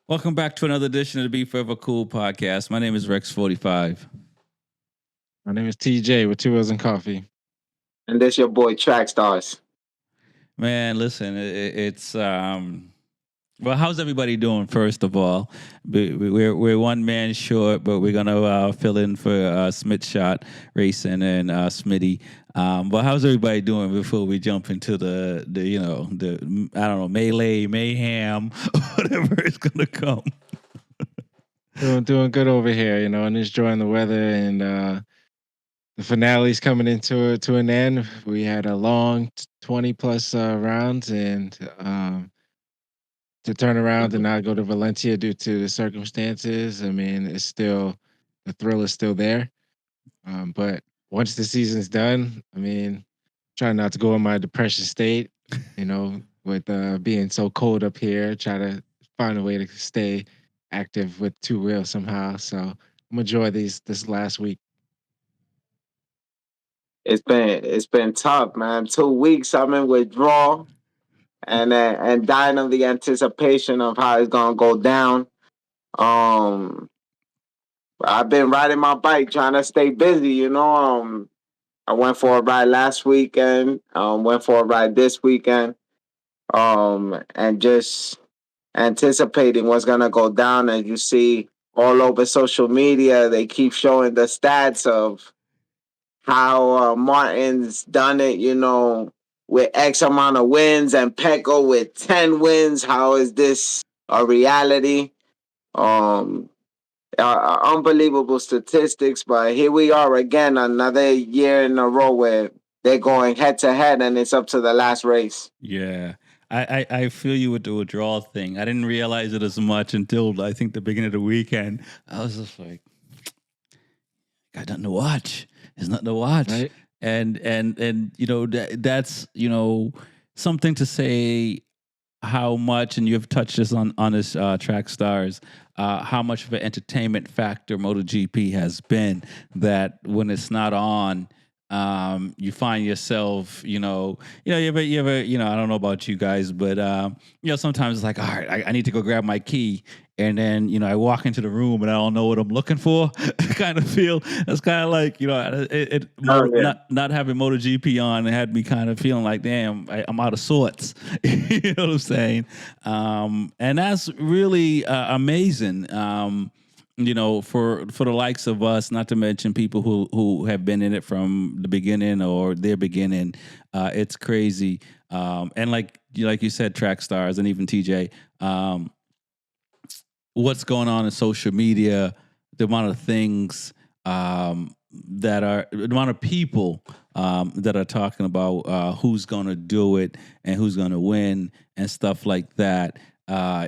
Welcome back to another edition of the Be Forever Cool podcast. My name is Rex 45. My name is TJ with Two Wheels and Coffee. And this your boy Trax Starz. Man, listen, it's well, how's everybody doing? First of all, we're one man short, but we're gonna fill in for Smith Shot Racing and Smitty. But how's everybody doing before we jump into the I don't know, melee, mayhem, whatever is gonna come? Doing good over here, and enjoying the weather and the finale's coming to an end. We had a long 20 plus rounds and to turn around and not go to Valencia due to the circumstances. I mean, the thrill is still there. But once the season's done, I mean, try not to go in my depression state, with being so cold up here, try to find a way to stay active with two wheels somehow. So I'm enjoy this last week. It's been tough, man. 2 weeks I'm in withdrawal and dying of the anticipation of how it's gonna go down. Um, I've been riding my bike, trying to stay busy. I went for a ride last weekend. Went for a ride this weekend. And just anticipating what's gonna go down. As you see all over social media, they keep showing the stats of how Martin's done it, with X amount of wins and Pecco with 10 wins. How is this a reality? Um, Unbelievable statistics, but here we are again, another year in a row where they're going head to head and it's up to the last race. Yeah. I feel you with the withdrawal thing. I didn't realize it as much until I think the beginning of the weekend. I was just like, got nothing to watch. There's nothing to watch. Right. And that's something to say how much, and you've touched this on this Trax Starz, how much of an entertainment factor MotoGP has been, that when it's not on, you find yourself, you ever, I don't know about you guys, but sometimes it's like, all right, I need to go grab my key, and then I walk into the room and I don't know what I'm looking for. Kind of feel that's kind of like not having MotoGP on had me kind of feeling like, damn, I'm out of sorts. You know what I'm saying? And that's really amazing. For the likes of us, not to mention people who have been in it from the beginning or their beginning, it's crazy. And like you said, Track Starz and even TJ, what's going on in social media, the amount of things the amount of people that are talking about who's going to do it and who's going to win and stuff like that.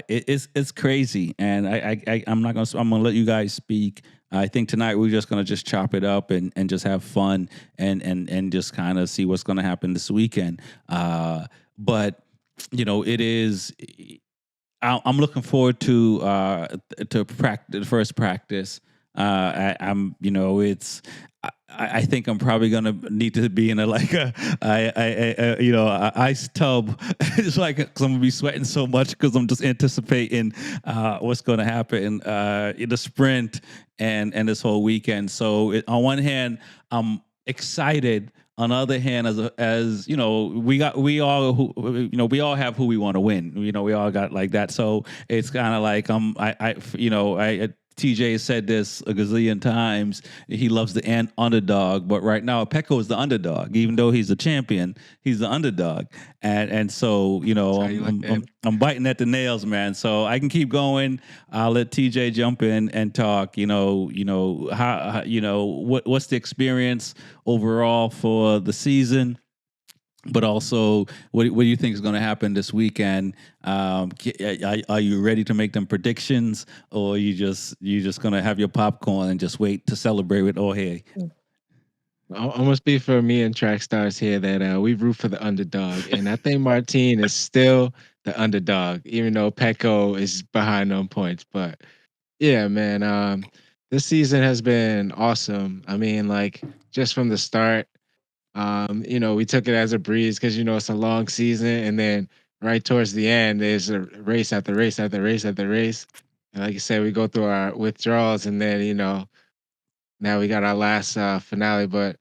It's crazy, and I'm gonna let you guys speak. I think tonight we're just gonna just chop it up and just have fun and just kind of see what's gonna happen this weekend. But it is. I'm looking forward to practice, the first practice. It's. I think I'm probably gonna need to be in a ice tub. It's like, cause I'm gonna be sweating so much because I'm just anticipating what's gonna happen in the sprint and this whole weekend. So on one hand, I'm excited. On the other hand, we all have who we want to win. We all got like that. So it's kind of like TJ said this a gazillion times. He loves the underdog, but right now Pecco is the underdog. Even though he's the champion, he's the underdog, and so I'm biting at the nails, man. So I can keep going. I'll let TJ jump in and talk. How what's the experience overall for the season? But also, what do you think is going to happen this weekend? Are you ready to make them predictions, or you just going to have your popcorn and just wait to celebrate with? Oh, hey, I must be for me and Track Stars here that we root for the underdog, and I think Martin is still the underdog, even though Pecco is behind on points. But yeah, man, this season has been awesome. I mean, like just from the start. We took it as a breeze because it's a long season, and then right towards the end, there's a race after race after race after race. And like you said, we go through our withdrawals, and then now we got our last finale. But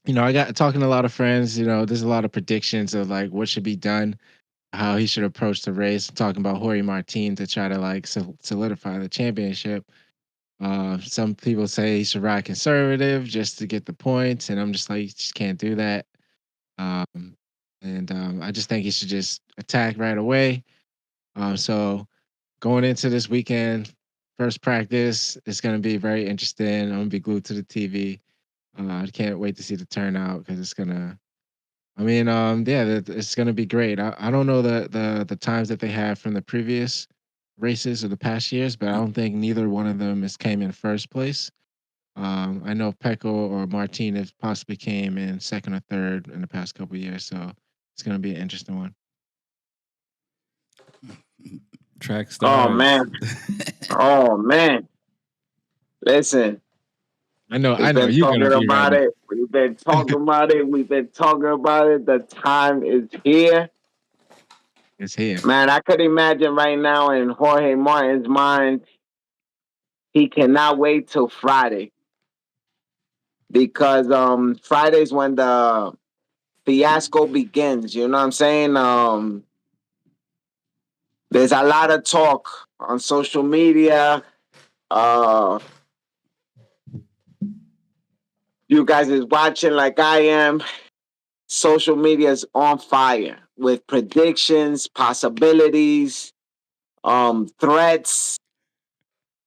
I got talking to a lot of friends. There's a lot of predictions of like what should be done, how he should approach the race. Talking about Jorge Martin to try to like solidify the championship. Some people say he should ride conservative just to get the points, and I'm just like, you just can't do that. Um, and I just think he should just attack right away. So going into this weekend, first practice, it's going to be very interesting. I'm going to be glued to the TV. I can't wait to see the turnout because it's gonna. I mean, yeah, it's gonna be great. I don't know the times that they have from the previous races of the past years, but I don't think neither one of them has came in first place. I know Pecco or Martinez possibly came in second or third in the past couple of years, so it's gonna be an interesting one. Track Oh stars. man. Oh man. Listen, I we've know been you're gonna talking be about ready. it. We've been talking about it. We've been talking about it. The time is here. It's here. Man, I could imagine right now in Jorge Martin's mind, he cannot wait till Friday because Friday's when the fiasco begins. You know what I'm saying? There's a lot of talk on social media. Uh, you guys is watching like I am. Social media is on fire with predictions, possibilities, threats,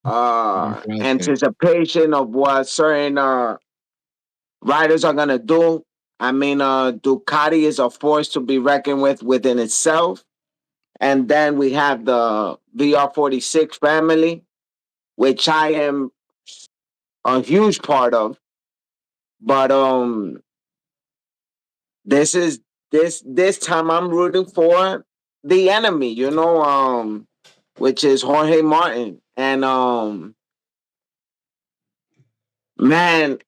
Well said. anticipation of what certain riders are gonna do. I mean, Ducati is a force to be reckoned with within itself. And then we have the VR46 family, which I am a huge part of. But this is this time I'm rooting for the enemy, which is Jorge Martin. And man,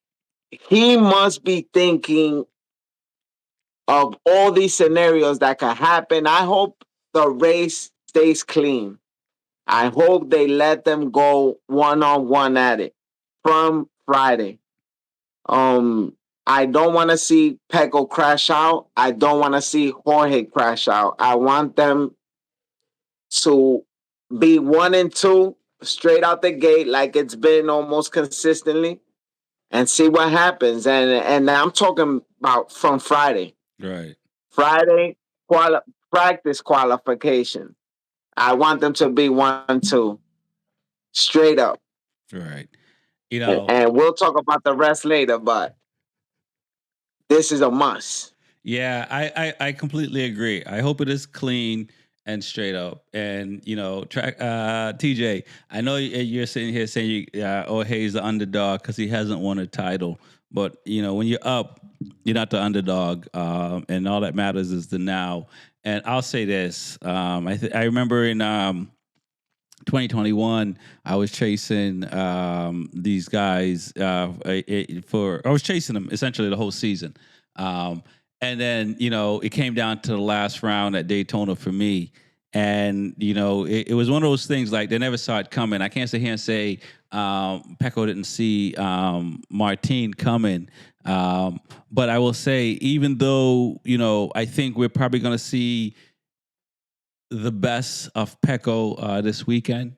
he must be thinking of all these scenarios that could happen. I hope the race stays clean. I hope they let them go one on one at it from Friday. Um, I don't want to see Pecco crash out. I don't want to see Jorge crash out. I want them to be 1 and 2 straight out the gate, like it's been almost consistently, and see what happens. And I'm talking about from Friday. Right. Friday practice qualification. I want them to be 1-2 straight up. Right. And we'll talk about the rest later, but this is a must. Yeah, I completely agree. I hope it is clean and straight up. And track TJ, I know you're sitting here saying, "Oh, hey, he's the underdog because he hasn't won a title." But when you're up, you're not the underdog, and all that matters is the now. And I'll say this: I remember in 2021, I was chasing these guys I was chasing them essentially the whole season. Um, and then, it came down to the last round at Daytona for me. And, it was one of those things like they never saw it coming. I can't sit here and say Pecco didn't see Martin coming. But I will say, even though, I think we're probably going to see the best of Pecco this weekend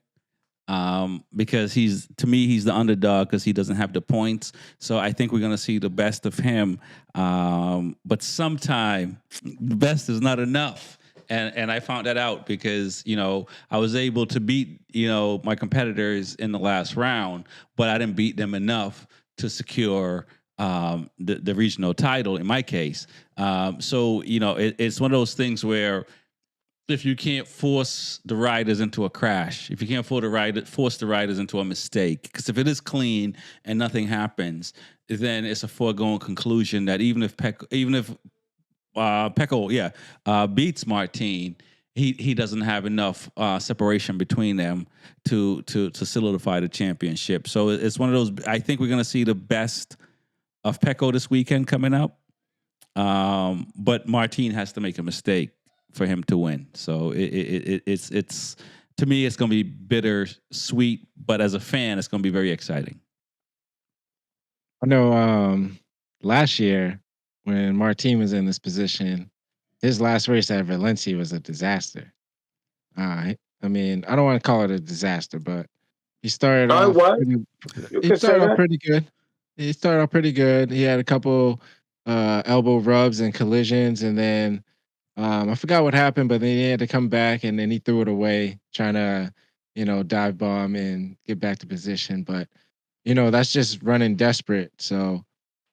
because he's the underdog because he doesn't have the points. So I think we're gonna see the best of him. But sometime the best is not enough. And I found that out because I was able to beat my competitors in the last round, but I didn't beat them enough to secure the regional title in my case. So it's one of those things where if you can't force the riders into a crash, if you can't force the riders into a mistake, because if it is clean and nothing happens, then it's a foregone conclusion that even if Pecco, beats Martin, he doesn't have enough separation between them to solidify the championship. So it's one of those. I think we're going to see the best of Pecco this weekend coming up, but Martin has to make a mistake for him to win. So it's to me, it's going to be bitter sweet, but as a fan, it's going to be very exciting. I know last year when Martin was in this position, his last race at Valencia was a disaster. I mean, I don't want to call it a disaster, but he started Oh, it off was. pretty, You he could say started off that. pretty good. He started off pretty good. He had a couple elbow rubs and collisions, and then I forgot what happened, but then he had to come back, and then he threw it away, trying to, dive bomb and get back to position. But that's just running desperate. So,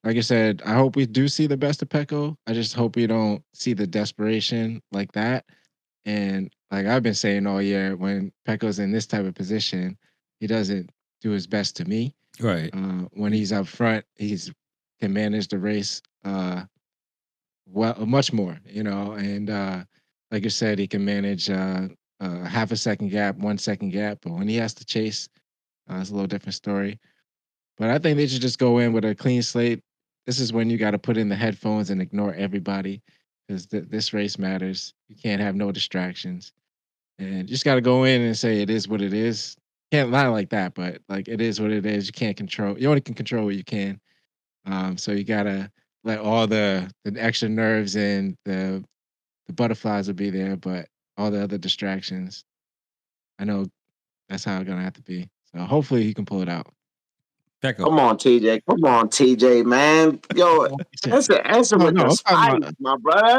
like I said, I hope we do see the best of Pecco. I just hope we don't see the desperation like that. And like I've been saying all year, when Pecco's in this type of position, he doesn't do his best to me. Right. When he's up front, he's can manage the race well much more, and like you said, he can manage half a second gap, 1 second gap. But when he has to chase, it's a little different story. But I think they should just go in with a clean slate. This is when you got to put in the headphones and ignore everybody, because this race matters. You can't have no distractions, and you just got to go in and say it is what it is. Can't lie like that, but like it is what it is. You can't control. You only can control what you can. So you gotta let all the extra nerves and the butterflies will be there, but all the other distractions, I know that's how it's gonna have to be. So hopefully he can pull it out. Pecco. Come on, TJ. Come on, TJ, man. Yo, answer No, with no, the I'm talking spice, about. my brother.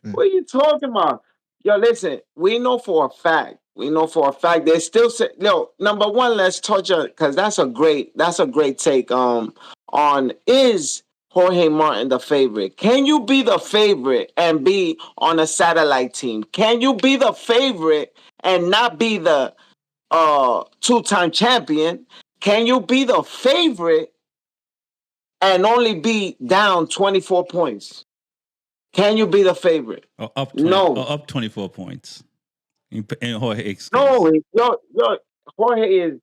uh, What are you talking about? Yo, listen, we know for a fact. We know for a fact they still say yo, number one, let's touch on because that's a great take. On is Jorge Martin the favorite? Can you be the favorite and be on a satellite team? Can you be the favorite and not be the two-time champion? Can you be the favorite and only be down 24 points? Can you be the favorite? Up 20, No. up 24 points in Jorge's case. No, Jorge is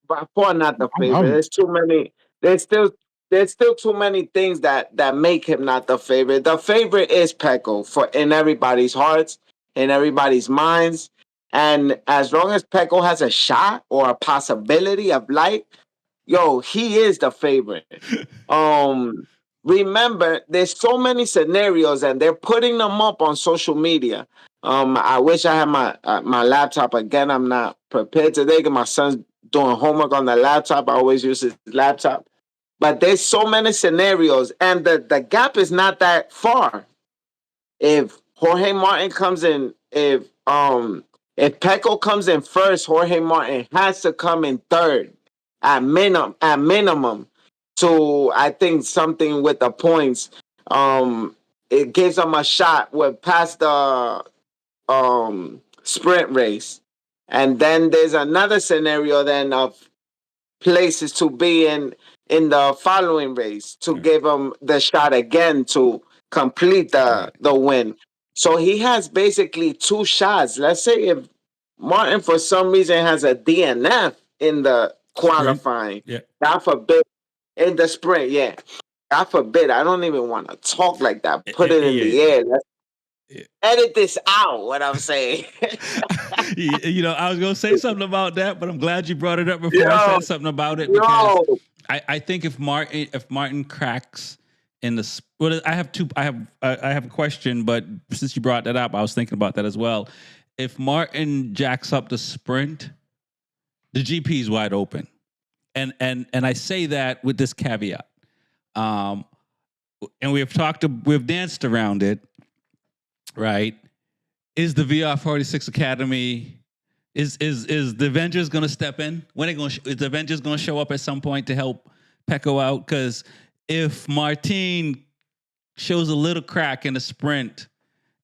by far not the favorite. I'm There's too many. There's still there's still too many things that make him not the favorite. The favorite is Pecco for in everybody's hearts, in everybody's minds. And as long as Pecco has a shot or a possibility of light, yo, he is the favorite. Um, Remember, there's so many scenarios, and they're putting them up on social media. I wish I had my laptop again. I'm not prepared today because my son's doing homework on the laptop. I always use his laptop, but there's so many scenarios, and the gap is not that far. If Jorge Martin comes in, if Pecco comes in first, Jorge Martin has to come in third at minimum. So I think something with the points, it gives them a shot with past the sprint race. And then there's another scenario then of places to be in the following race to give him the shot again to complete the Right. the win. So he has basically two shots. Let's say if Martin for some reason has a DNF in the Sprint. qualifying, Yeah. God forbid, in the sprint, yeah. God forbid, I don't even want to talk like that. Put it in the Yeah. air. Let's edit this out, what I'm saying. I was going to say something about that, but I'm glad you brought it up before I yo, said something about it because yo. I think if Martin cracks in the well, I have a question, but since you brought that up, I was thinking about that as well. If Martin jacks up the sprint, the GP is wide open, and I say that with this caveat. Um, and we've danced around it, right? Is the VR46 Academy is the Avengers going to step in? When are going is the Avengers going to show up at some point to help Pecco out? Because if Martin shows a little crack in the sprint,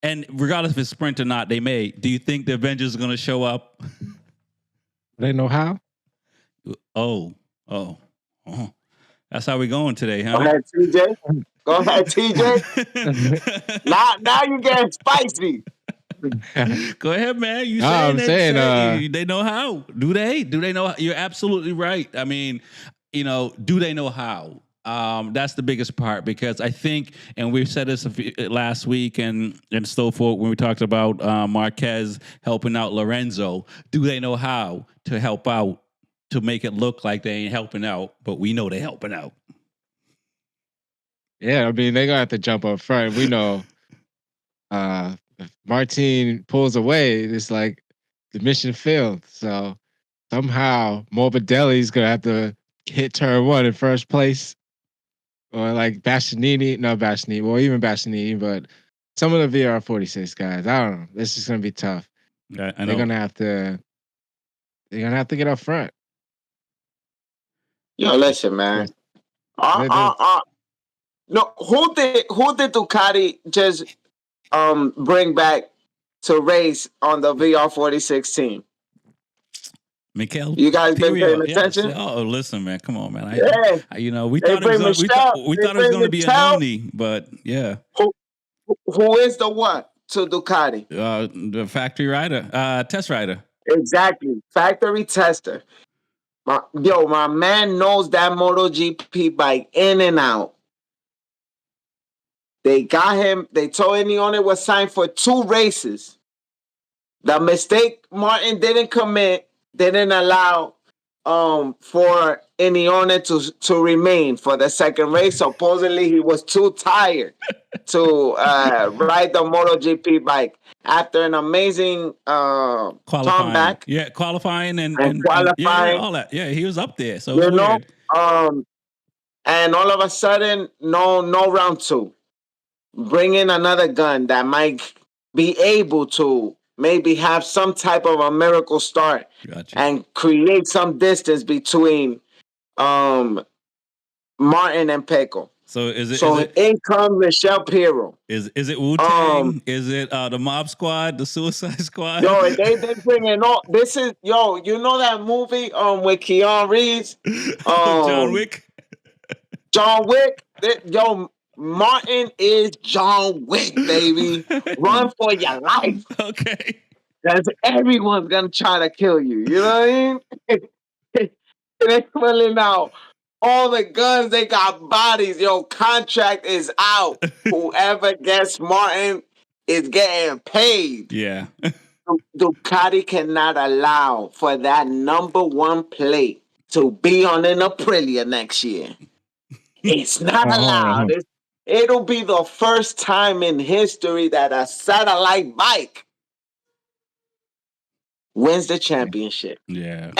and regardless if it's sprint or not, they may. Do you think the Avengers are going to show up? They know how. Oh, oh, oh. That's how we going today, Go huh? ahead, TJ. Go ahead, TJ. Now you're getting spicy. Go ahead, man. You No, saying I'm it? saying, They know how? Do they? Do they know? You're absolutely right. I mean, do they know how? That's the biggest part because I think, and we've said this last week and so forth when we talked about Marquez helping out Lorenzo. Do they know how to help out to make it look like they ain't helping out? But we know they're helping out. Yeah, I mean they're gonna have to jump up front. We know if Martin pulls away, it's like the mission failed. So somehow Morbidelli's gonna have to hit turn one in first place. Or like Bastianini, no Bastianini, well even Bastianini, but some of the VR 46 guys. I don't know. This is gonna be tough. I They're know. gonna have to get up front. Yo, listen, man. No, who did Ducati just bring back to race on the VR46 team? Mikel You guys been paying Pirio, yes. attention? Oh, listen, man, come on, man. Yeah, We they thought it was bring gonna, Michelle. we They thought it was bring going to be a Michelle. Noni, but yeah, Who is the what to Ducati? the factory rider, test rider. Exactly, factory tester. My man knows that MotoGP bike in and out. They got him. They told Inione was signed for 2 races. The mistake Martin didn't commit didn't allow for Inione to remain for the second race. Supposedly he was too tired to ride the MotoGP bike after an amazing Qualifying, comeback yeah, qualifying and and yeah, qualifying. all that. Yeah, he was up there, so it was You know, weird. um, and all of a sudden, no round two. Bring in another gun that might be able to maybe have some type of a miracle start Gotcha. and create some distance between um, Martin and Pecco. So is it So in comes Michelle Pirro. is it Wu Um, Tang? Is it the Mob Squad, the Suicide Squad? yo, and they bringing all this is yo. You know that movie with Keanu Reeves, John um, Wick. John Wick. Yo, Martin is John Wick, baby. Run for your life. Okay. Because everyone's gonna try to kill you. You know what I mean? They're pulling out all the guns. They got bodies. Yo, contract is out. Whoever gets Martin is getting paid. Yeah. Ducati cannot allow for that #1 plate to be on an Aprilia next year. It's not allowed. It'll be the first time in history that a satellite bike wins the championship. Yeah.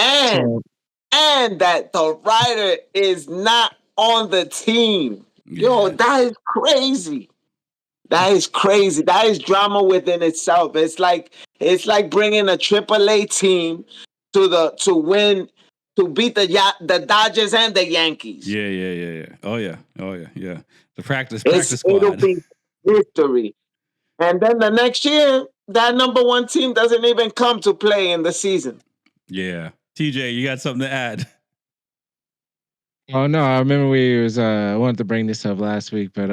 And that the rider is not on the team. Yo, Yeah. that is crazy. That is crazy. That is drama within itself. It's like bringing a AAA team to win to beat the Dodgers and the Yankees. Yeah. Oh yeah. Yeah. The practice It'll squad. be history. And then the next year, that #1 team doesn't even come to play in the season. Yeah. TJ, you got something to add? Oh no, I remember we was I wanted to bring this up last week, but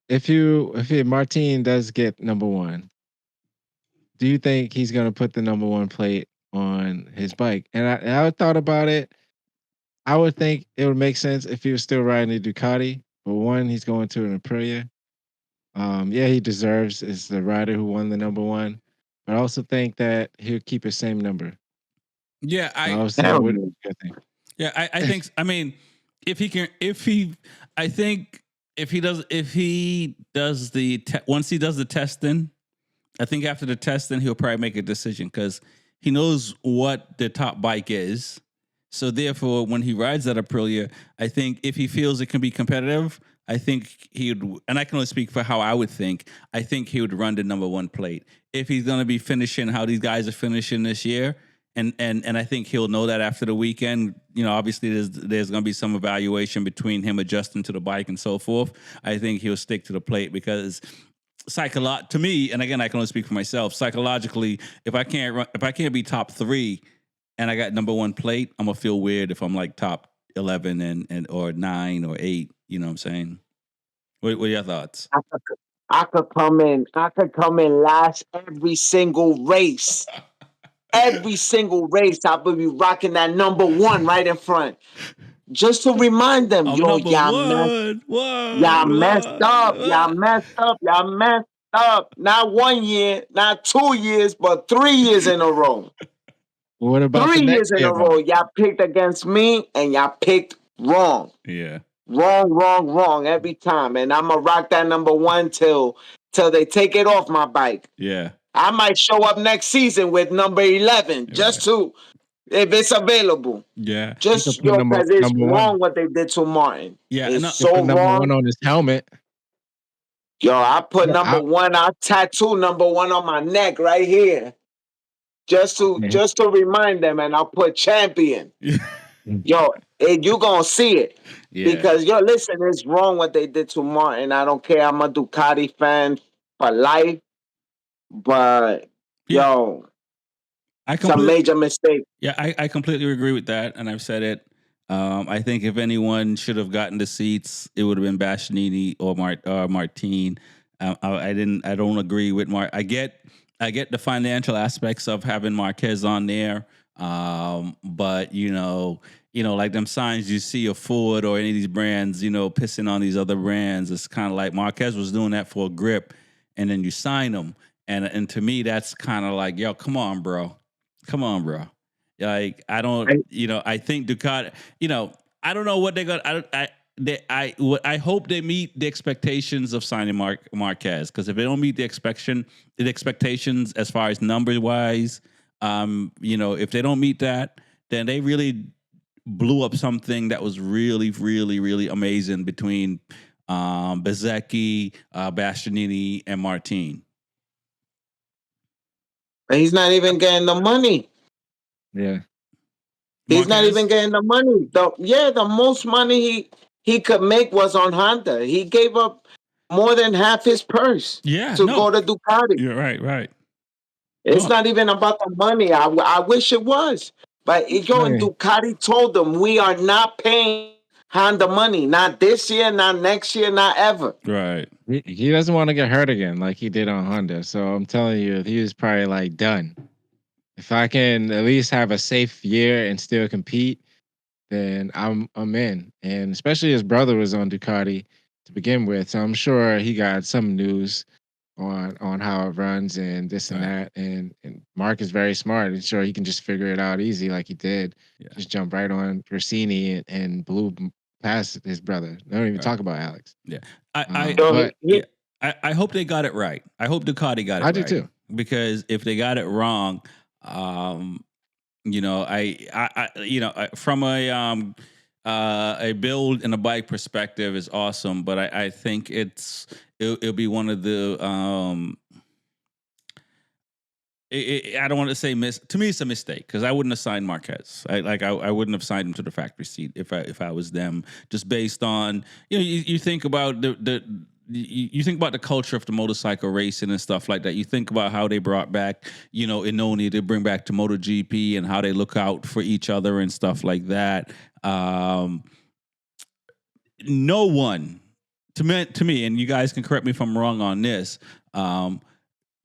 if Martin does get #1, do you think he's gonna put the #1 plate on his bike? And I thought about it. I would think it would make sense if he was still riding the Ducati. But one, he's going to an Aprilia. Yeah, he deserves is the rider who won the #1. But I also think that he'll keep his same number. Yeah, So I was saying, what do you think? Yeah, I think. I mean, if he can, I think if he does once he does the testing, I think after the testing he'll probably make a decision because he knows what the top bike is. So therefore, when he rides that Aprilia, I think if he feels it can be competitive, I think he would. And I can only speak for how I would think. I think he would run the #1 plate if he's going to be finishing how these guys are finishing this year. And I think he'll know that after the weekend. You know, obviously there's going to be some evaluation between him adjusting to the bike and so forth. I think he'll stick to the plate because to me, and again, I can only speak for myself. Psychologically, if I can't be top 3 and I got #1 plate, I'm gonna feel weird if I'm like top 11 and or 9 or 8. You know what I'm saying? What are your thoughts? I could come in. I could come in last every single race. Every single race, I will be rocking that #1 right in front. just to remind them, I'm yo, number one. y'all One. messed up, One. y'all messed up. Not 1 year, not 2 years, but 3 years in a row. What about the 3 years next in year a though? row, y'all picked against me, and y'all picked wrong. Yeah. Wrong every time. And I'ma rock that number one till they take it off my bike. Yeah. I might show up next season with number 11 Right. just to, if it's available. Yeah. You could Just, put yo, because it's number one. wrong what they did to Martin. Yeah. It's No, You could so put number one wrong. on his helmet. Yo, I put Yeah, number one, I tattoo number one on my neck right here. okay. Just to remind them, and I'll put champion. Yo, you gonna see it. yeah. Because yo, listen, it's wrong what they did to Martin. I don't care. I'm a Ducati fan for life, but Yeah. yo, I it's a completely. major mistake. Yeah, I completely agree with that, and I've said it. I think if anyone should have gotten the seats, it would have been Bastianini or Martine. I didn't. I don't agree with Mark. I get the financial aspects of having Marquez on there, but like them signs you see of Ford or any of these brands, pissing on these other brands. It's kind of like Marquez was doing that for a grip, and then you sign them, and to me, that's kind of like, yo, come on, bro. Come on, bro. Like I don't, And I think Ducati, I don't know what they're gonna. I hope they meet the expectations of signing Marquez, because if they don't meet the expectations as far as number wise, if they don't meet that, then they really blew up something that was really, really, really amazing between Bezzecchi, Bastianini, and Martine. he's not even getting the money. Yeah. He's not Marquez, even getting the money. The most money he could make was on Honda. He gave up more than half his purse yeah, to no, go to Ducati. you're right, right. It's No, not even about the money. I wish it was. But yo, and Hey, Ducati told them, we are not paying Honda money. Not this year, not next year, not ever. right. he doesn't want to get hurt again like he did on Honda. So I'm telling you, he was probably like done. If I can at least have a safe year and still compete, then I'm in. And especially his brother was on Ducati to begin with, so I'm sure he got some news on how it runs and this and Right. that. And Mark is very smart. And sure he can just figure it out easy like he did. Yeah. Just jump right on Rossini and blew past his brother. Don't even Right. talk about Alex. Yeah. I So But yeah. I hope they got it right. I hope Ducati got it I do right, too. because if they got it wrong, um, from a build and a bike perspective is awesome, but I think it'll be one of the I don't want to say miss. To me, it's a mistake, because I wouldn't have signed Marquez. I wouldn't have signed him to the factory seat if I was them. Just based on you think about you think about the culture of the motorcycle racing and stuff like that. You think about how they brought back Inoni to bring back to MotoGP, and how they look out for each other and stuff like that. No one to me, and you guys can correct me if I'm wrong on this.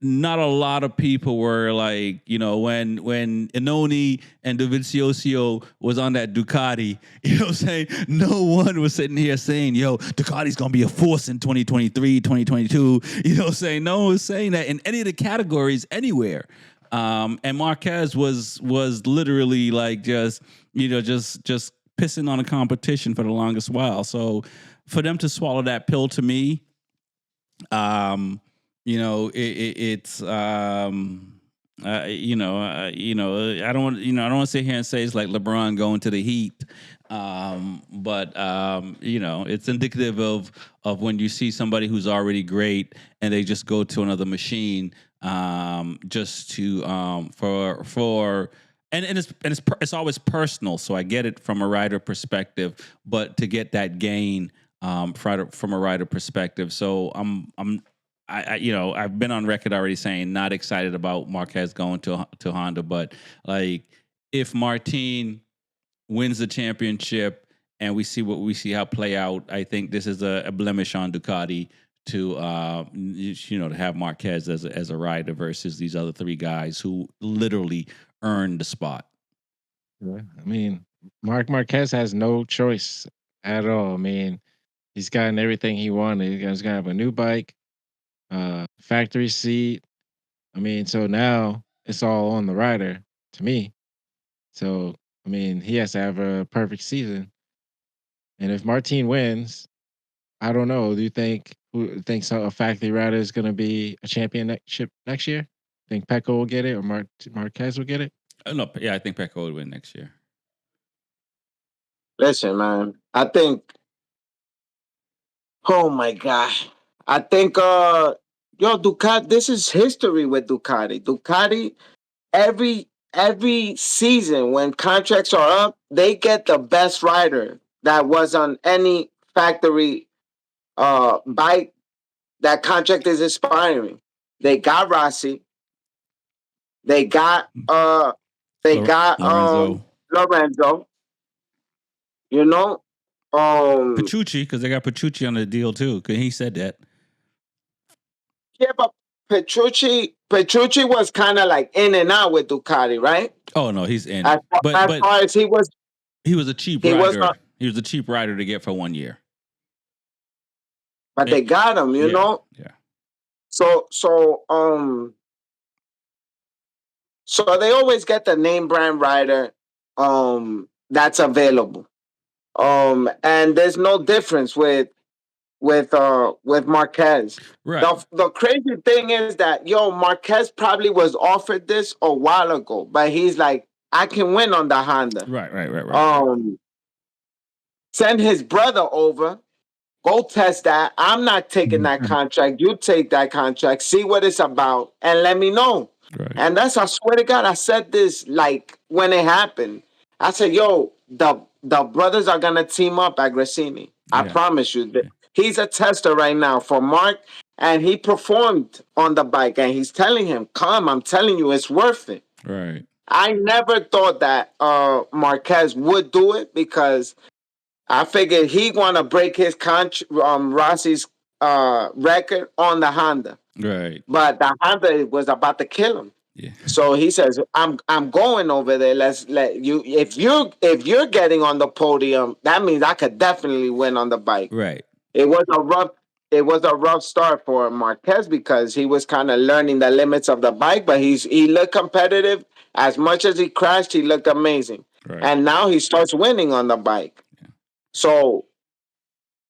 Not a lot of people were like, when Inoni and Dovizioso was on that Ducati, what I'm saying? No one was sitting here saying, yo, Ducati's going to be a force in 2023, 2022. What I'm saying? No one was saying that in any of the categories anywhere. And Marquez was literally like just pissing on a competition for the longest while. So for them to swallow that pill, to me, it's I don't want to sit here and say it's like LeBron going to the Heat, but it's indicative of when you see somebody who's already great and they just go to another machine, just to for. And it's always personal, so I get it from a rider perspective, but to get that gain from a rider perspective, so I've been on record already saying not excited about Marquez going to Honda, but like if Martin wins the championship and we see how play out, I think this is a blemish on Ducati to to have Marquez as a rider versus these other three guys who literally earned the spot. Yeah, I mean, Mark Marquez has no choice at all. I mean, he's gotten everything he wanted. He's gonna have a new bike, factory seat. I mean, so now it's all on the rider to me. So I mean, he has to have a perfect season. And if Martin wins, I don't know. Do you think who thinks a factory rider is going to be a championship next year? Think Pecco will get it or Marquez will get it? No, yeah, I think Pecco would win next year. Listen, man. I think. Oh my god. I think. Yo, Ducati. This is history with Ducati. Ducati. Every season when contracts are up, they get the best rider that was on any factory bike. That contract is expiring. They got Rossi. They got Lorenzo Lorenzo. You know, Petrucci, because they got Petrucci on the deal too. Because he said that. yeah, but Petrucci was kind of like in and out with Ducati, right? Oh no, he's in. As far as he was a cheap he was rider. not, He was a cheap rider to get for 1 year. but they got him, you know. Yeah. So they always get the name brand rider that's available. And there's no difference with Marquez. Right. The crazy thing is that Marquez probably was offered this a while ago, but he's like, I can win on the Honda. Right. Send his brother over. Go test that. I'm not taking that contract. You take that contract. See what it's about, and let me know. Right. And I swear to God, I said this like when it happened. I said, "Yo, the brothers are gonna team up at Grassini. I promise you. He's a tester right now for Mark, and he performed on the bike. And he's telling him, "Come, I'm telling you, it's worth it." Right. I never thought that Marquez would do it because I figured he want to break his Rossi's record on the Honda. Right. But the Honda was about to kill him. Yeah. So he says, I'm going over there. Let's let you if you're getting on the podium, that means I could definitely win on the bike. Right. It was a rough start for Marquez because he was kind of learning the limits of the bike, but he looked competitive. As much as he crashed, he looked amazing. Right. And now he starts winning on the bike. Yeah. So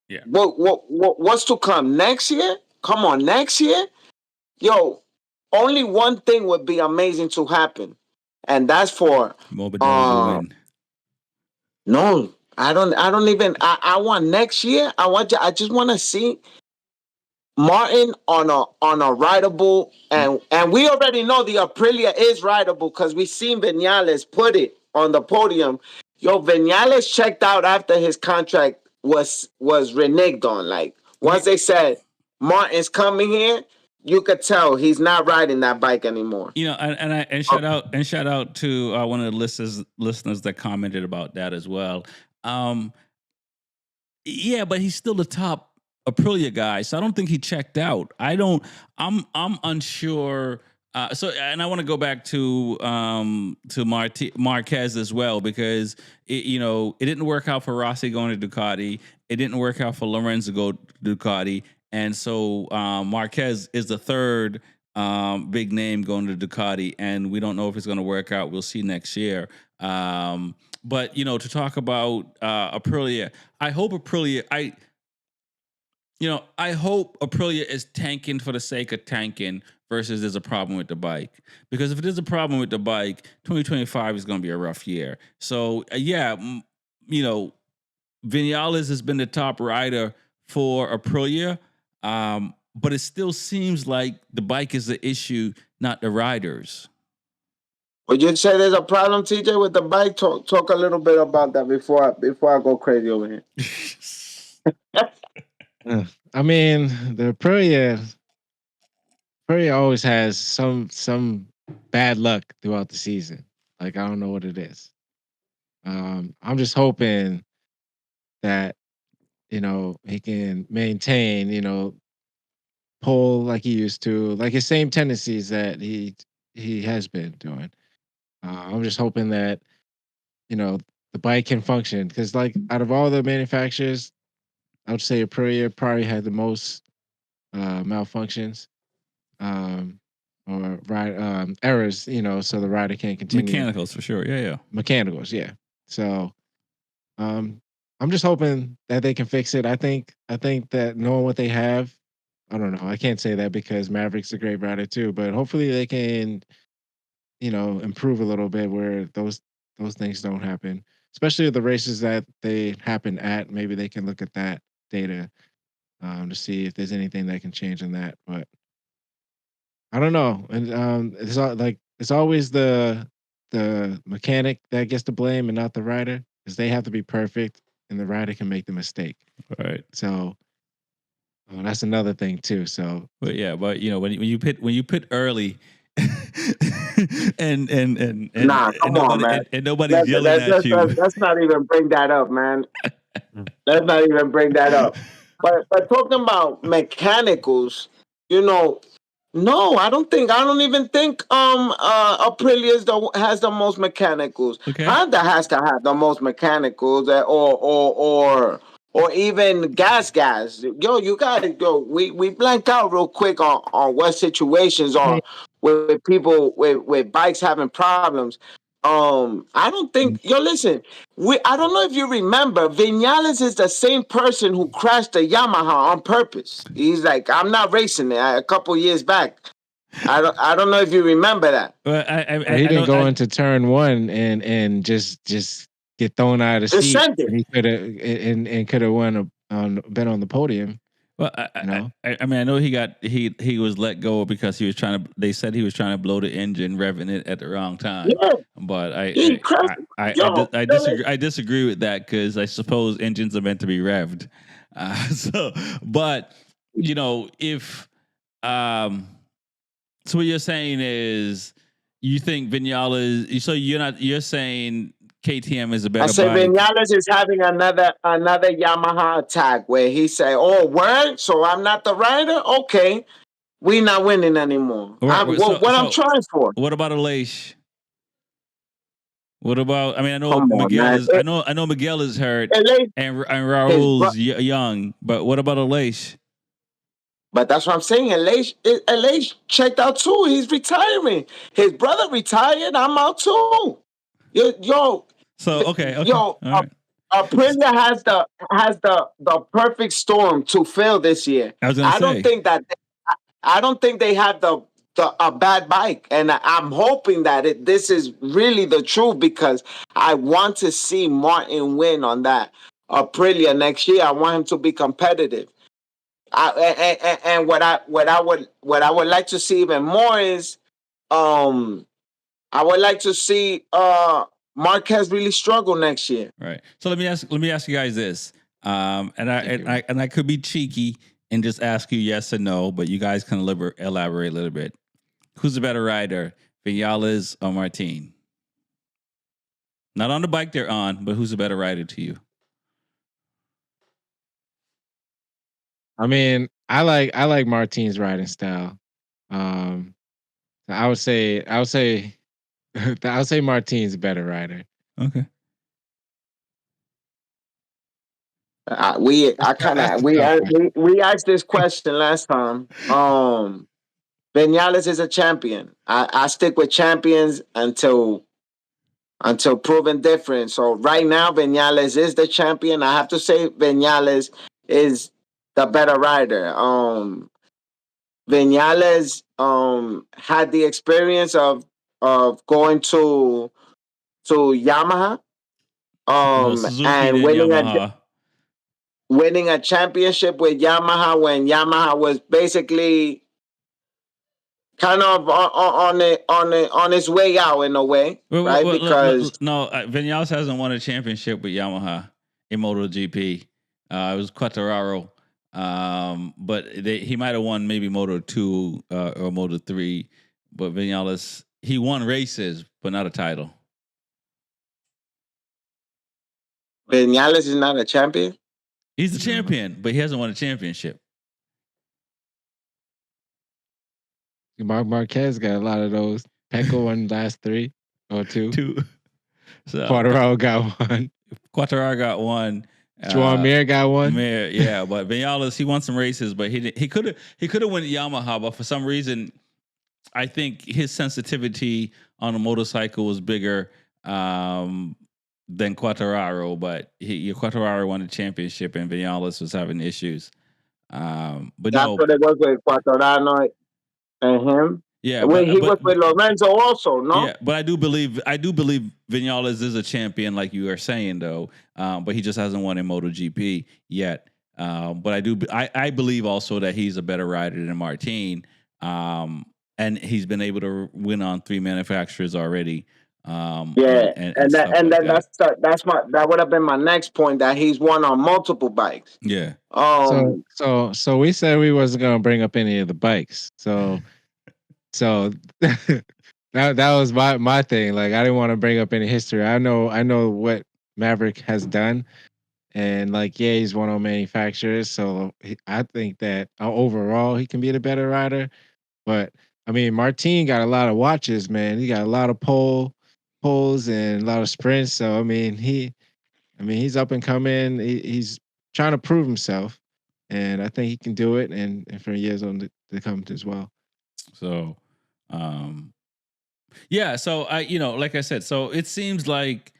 yeah. What's to come next year? Come on, next year? Yo, only one thing would be amazing to happen, and that's for Morbidelli to win. No, I don't even. I want next year. I just want to see Martin on a rideable, and we already know the Aprilia is rideable because we seen Vinales put it on the podium. Yo, Vinales checked out after his contract was reneged on. Like once they said Martin's coming here, you could tell he's not riding that bike anymore. And shout out to one of the listeners that commented about that as well. Yeah, but he's still the top Aprilia guy, so I don't think he checked out. I'm unsure. And I want to go back to Marquez as well because it didn't work out for Rossi going to Ducati. It didn't work out for Lorenzo go to Ducati, and so Marquez is the third big name going to Ducati, and we don't know if it's going to work out. We'll see next year. But to talk about Aprilia, I hope Aprilia is tanking for the sake of tanking versus there's a problem with the bike. Because if there's a problem with the bike, 2025 is going to be a rough year. So, Vinales has been the top rider for Aprilia, but it still seems like the bike is the issue, not the riders. Would you say there's a problem, TJ, with the bike? Talk a little bit about that before I go crazy over here. I mean, the Aprilia always has some bad luck throughout the season. Like I don't know what it is. I'm just hoping that he can maintain pull like he used to, like his same tendencies that he has been doing. I'm just hoping that the the bike can function. Because like out of all the manufacturers, I would say Aprilia probably had the most malfunctions um, or ride errors. So the rider can't continue. Mechanicals for sure. Yeah, yeah. Mechanicals, yeah. So um, I'm just hoping that they can fix it. I think that knowing what they have, I don't know. I can't say that because Maverick's a great rider too, but hopefully they can, improve a little bit where those things don't happen. Especially the races that they happen at. Maybe they can look at that data to see if there's anything that can change in that. But I don't know. And it's always the mechanic that gets to blame and not the rider because they have to be perfect and the rider can make the mistake. Right. So that's another thing too. So But yeah, but when you pit early, and Nah, come on, man. and nobody's yelling at you. Let's not even bring that up, man. Mm. Let's not even bring that up. But talking about mechanicals, you know, no, I don't even think Aprilia has the most mechanicals. Okay. Honda has to have the most mechanicals, or even gas. Yo, you gotta go. We blanked out real quick on what situations I mean, are with people with bikes having problems. I don't think. Yo, listen. I don't know if you remember. Vinales is the same person who crashed the Yamaha on purpose. He's like, I'm not racing it. A couple years back. I don't know if you remember that. But he I didn't don't. go into turn one and just get thrown out of the seat. Descended. And he could have and could have been on the podium. Well, You know, I mean, I know he was let go because he was trying to. They said he was trying to blow the engine, revving it at the wrong time. Yeah, But he crashed. Yo, I disagree. I disagree with that because I suppose engines are meant to be revved. But if so, what you're saying is you think Vinales. So you're saying KTM is a I better say bike. Vinales is having another Yamaha attack where he say, "Oh, word, so I'm not the rider. Okay, we not winning anymore. What I'm trying for." What about a Leish? What about? I mean, I know Come on, Miguel man. is. I know Miguel is hurt, LA and is, Raul's young. But what about a Leish? but that's what I'm saying. LA checked out too. He's retiring. His brother retired. I'm out too. Yo, So okay, yo, all right. Aprilia has the perfect storm to fail this year. I was gonna I don't say think that I don't think they have the a bad bike, and I'm hoping that this is really the truth because I want to see Martin win on that Aprilia next year. I want him to be competitive. And what I would like to see even more is um I would like to see Marquez really struggle next year. right. So let me ask you guys this. And I could be cheeky and just ask you yes or no, but you guys can elaborate a little bit. Who's the better rider, Vinales or Martin? Not on the bike they're on, but who's a better rider to you? I mean, I like Martine's riding style. Um, I would say I would say Martine's a better rider. Okay. We That's, I kind that's of a tough question. we asked this question last time. Vinales is a champion. I stick with champions until proven different. So right now, Vinales is the champion. I have to say Vinales is the better rider. Vinales had the experience of going to Yamaha No, Suzuki and then Yamaha. winning a championship with Yamaha when Yamaha was basically kind of on its way out in a way, right? Because No, Vinales hasn't won a championship with Yamaha in MotoGP. It was Quartararo. But he might have won maybe Moto 2 or Moto 3. But Vinales, he won races, but not a title. Vinales is not a champion. He's the champion, but he hasn't won a championship. Mark Marquez got a lot of those. Pecco won last 3 or 2. Two. So Quartararo got one. Quattararo got one. Juan Mir got one. Mir, yeah, but Vinales, he won some races, but he could have won Yamaha, but for some reason, I think his sensitivity on a motorcycle was bigger than Quattararo, but Quattararo won the championship and Vinales was having issues. But That's no, what it was with Quattrano and him. yeah, When he was but with Lorenzo also, no? yeah, but I do believe Vinales is a champion, like you are saying, though. But he just hasn't won in MotoGP yet. But I believe also that he's a better rider than Martin. And he's been able to win on 3 manufacturers already. Yeah, And stuff like then that. that would have been my next point, that he's won on multiple bikes. Yeah. So we said we wasn't gonna bring up any of the bikes. So that was my thing. Like I didn't want to bring up any history. I know what Maverick has done, and like yeah, he's one on manufacturers. So I think that overall he can be the better rider. But I mean, Martin got a lot of watches, man. He got a lot of poles and a lot of sprints. So he's up and coming. He's trying to prove himself, and I think he can do it. And for years on to come as well. So, yeah. So like I said, so it seems like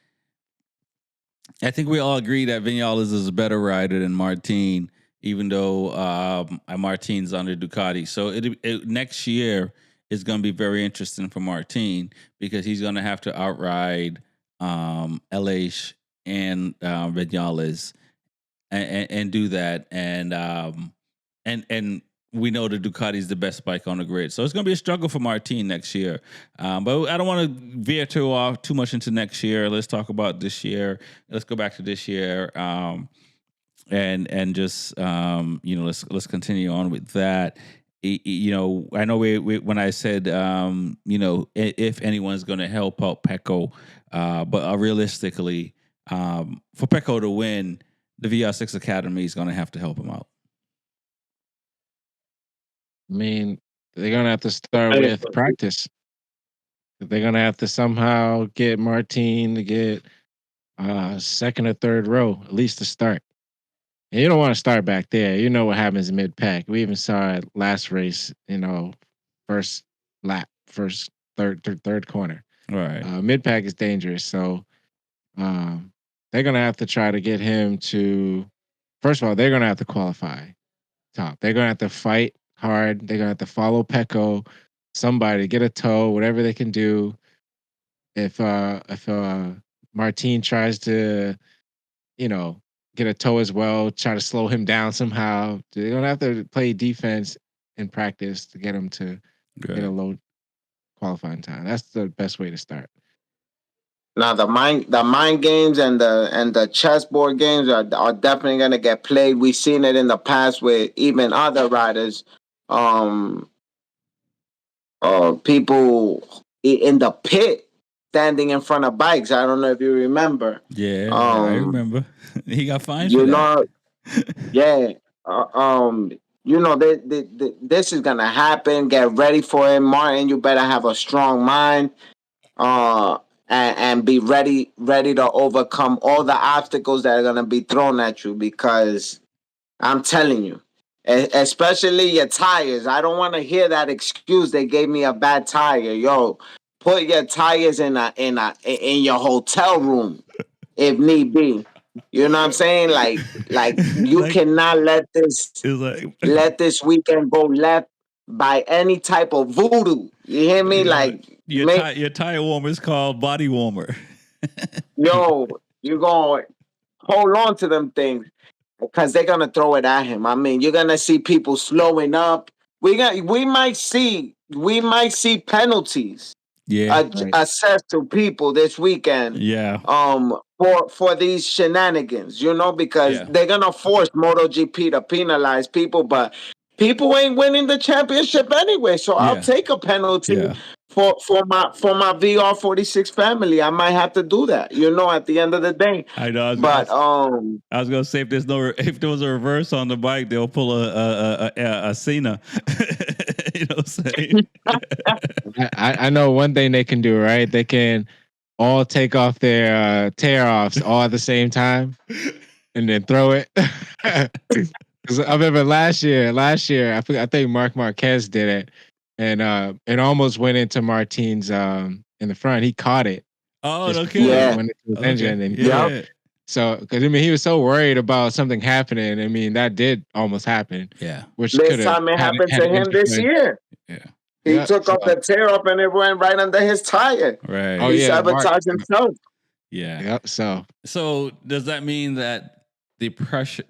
I think we all agree that Vinales is a better rider than Martin, even though Martin's under Ducati. So next year is going to be very interesting for Martin because he's going to have to outride Aleix and Vinales and do that. And we know the Ducati is the best bike on the grid. So it's going to be a struggle for Martin next year. But I don't want to veer too much into next year. Let's talk about this year. Let's go back to this year. And just let's continue on with that. I know we when I said if anyone's going to help out Pecco, but realistically, for Pecco to win, the VR6 Academy is going to have to help him out. I mean, they're gonna have to start with practice. They're gonna have to somehow get Martin to get second or third row, at least to start. And you don't want to start back there. You know what happens mid pack. We even saw it last race, first lap, third corner. Right. Mid pack is dangerous. So they're gonna have to try to get him to first of all, they're gonna have to qualify top. They're gonna have to fight hard. They're gonna have to follow Pecco, somebody get a tow, whatever they can do. If Martin tries to, get a tow as well, try to slow him down somehow, they're gonna have to play defense in practice to get him to get a low qualifying time. That's the best way to start. Now the mind games and the chessboard games are definitely gonna get played. We've seen it in the past with even other riders. People in the pit standing in front of bikes. I don't know if you remember. Yeah, I remember. He got fined for that. Yeah. This is gonna happen. Get ready for it, Martin. You better have a strong mind. And be ready to overcome all the obstacles that are gonna be thrown at you, because I'm telling you, especially your tires. I don't want to hear that excuse. They gave me a bad tire. Yo, put your tires in your hotel room if need be. You know what I'm saying? Like you cannot let this weekend go left by any type of voodoo. You hear me? Your tire warmer is called body warmer. Yo, you gonna hold on to them things, because they're gonna throw it at him. I mean, you're gonna see people slowing up. We might see penalties. Assessed to people this weekend. Yeah. For these shenanigans, because they're gonna force MotoGP to penalize people, but people ain't winning the championship anyway. So I'll take a penalty for my VR46 family. I might have to do that, at the end of the day. I know. I was gonna say if there was a reverse on the bike, they'll pull a Cena. You know what I'm saying? I know one thing they can do, right? They can all take off their tear offs all at the same time and then throw it. 'Cause I remember last year, I think Mark Marquez did it, and it almost went into Martin's in the front. He caught it Oh, just no before it Yeah. kidding. went into his Okay. engine, and he caught Yep. it. Yeah. So, because I mean, he was so worried about something happening. I mean, that did almost happen, Yeah. which could This have time it happened had to an him this interplay. year. Yeah. He Yeah. took So, off the tear up and it went right under his tire. oh Right. He yeah, Mark. sabotaged himself. Yeah. Yeah. So So does that mean that the pressure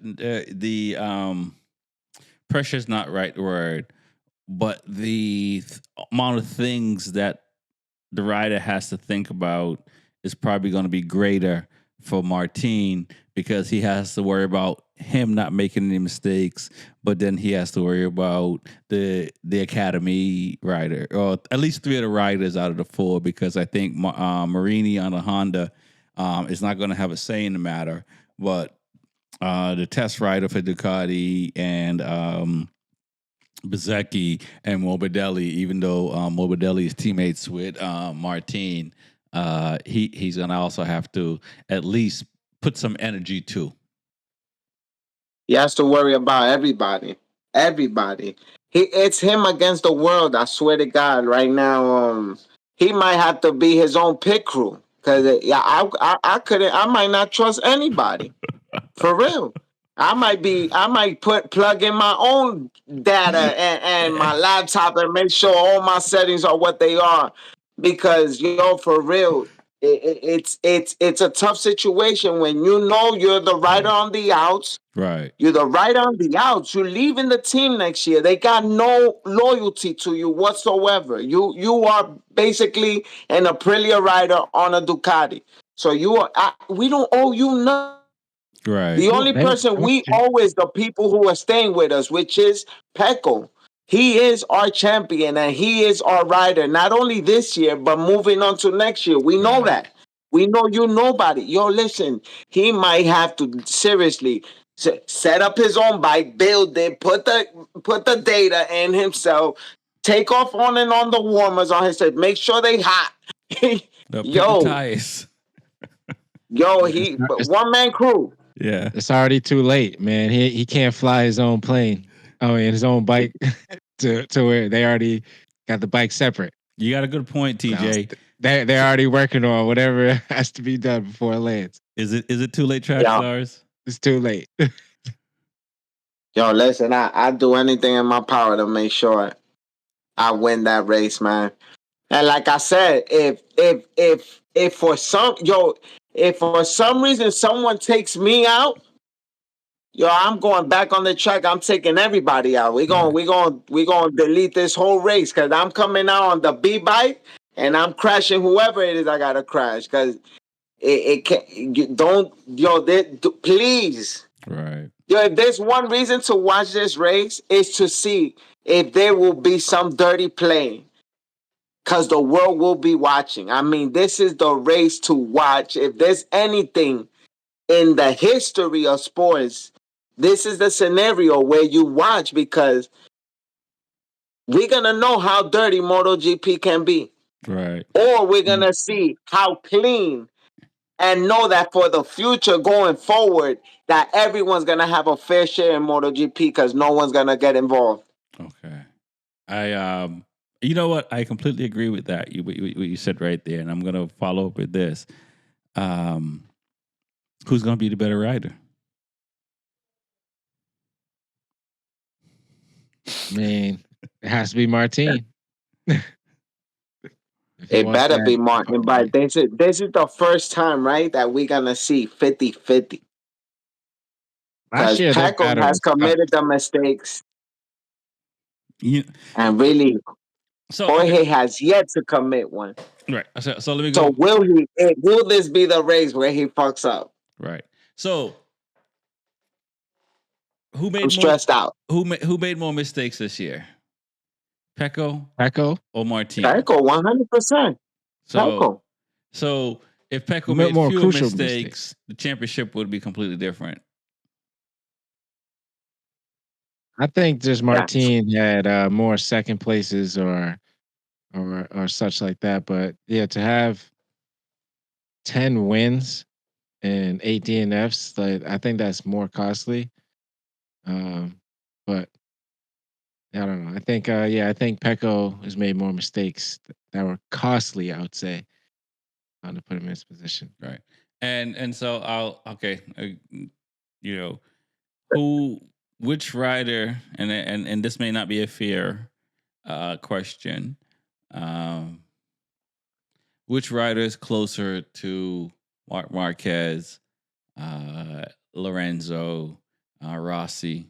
is not right word, but the amount of things that the rider has to think about is probably going to be greater for Martin because he has to worry about him not making any mistakes, but then he has to worry about the academy rider, or at least three of the riders out of the four, because I think Marini on the Honda is not going to have a say in the matter, but the test rider for Ducati and Bezecchi and Morbidelli, even though Morbidelli is teammates with Martin, he's gonna also have to at least put some energy too. He has to worry about everybody. Everybody. It's him against the world. I swear to God, right now, he might have to be his own pit crew. Cause yeah, I couldn't. I might not trust anybody. For real. I might plug in my own data and my laptop and make sure all my settings are what they are. Because for real, it's a tough situation when you know you're the rider on the outs. Right. You're the rider on the outs. You're leaving the team next year. They got no loyalty to you whatsoever. You are basically an Aprilia rider on a Ducati. So we don't owe you nothing. The Right. no, only person that's we true. owe is the people who are staying with us, which is Pecco. He is our champion and he is our rider, not only this year, but moving on to next year. We know Right. that. We know you nobody. Yo, listen, he might have to seriously set up his own bike, build it, put the data in himself, take off on and on the warmers on his head, make sure they hot. Pick the yo, tires. yo, It's, not, it's one man crew. Yeah. it's already too late, man. He can't fly his own plane. I mean, his own bike to where they already got the bike separate. You got a good point, So TJ. they're So, already working on whatever has to be done before it lands. is it too late, Track Yeah. Stars? It's too late. Yo, listen, I do anything in my power to make sure I win that race, man. And like I said, if for some reason someone takes me out, yo, I'm going back on the track. I'm taking everybody out. We gonna delete this whole race because I'm coming out on the B bike and I'm crashing whoever it is I gotta crash because it can't. You don't yo, please. Right. Yo, if there's one reason to watch this race, is to see if there will be some dirty play. Because the world will be watching. I mean, this is the race to watch. If there's anything in the history of sports, this is the scenario where you watch because we're going to know how dirty MotoGP can be. Right. Or we're going to see how clean and know that for the future going forward, that everyone's going to have a fair share in MotoGP because no one's going to get involved. Okay. You know what? I completely agree with that. What you said right there, and I'm gonna follow up with this. Who's gonna be the better rider? Man, it has to be Martin. It better be Martin, but this is the first time, right, that we're going to see 50-50. Last Because year their Paco battle has was tough. committed the mistakes You, and really so Jorge okay, has yet to commit one. right. So let me So go. will this be the race where he fucks up? Right. So who I'm made more? stressed out. Who made more mistakes this year? Pecco Pecco, or Martin? Paco, 100%. So Paco. so if who Pecco made made more fewer crucial mistakes, the championship would be completely different. I think just Yeah. Martin had more second places or such like that. But yeah, to have 10 wins and 8 DNFs. Like I think that's more costly. But I don't know. I think I think Pecco has made more mistakes that were costly, I would say, to put him in this position. Right. And so I'll okay, you know, who which rider and this may not be a fair question. Um which rider is closer to Marquez, Lorenzo, Rossi?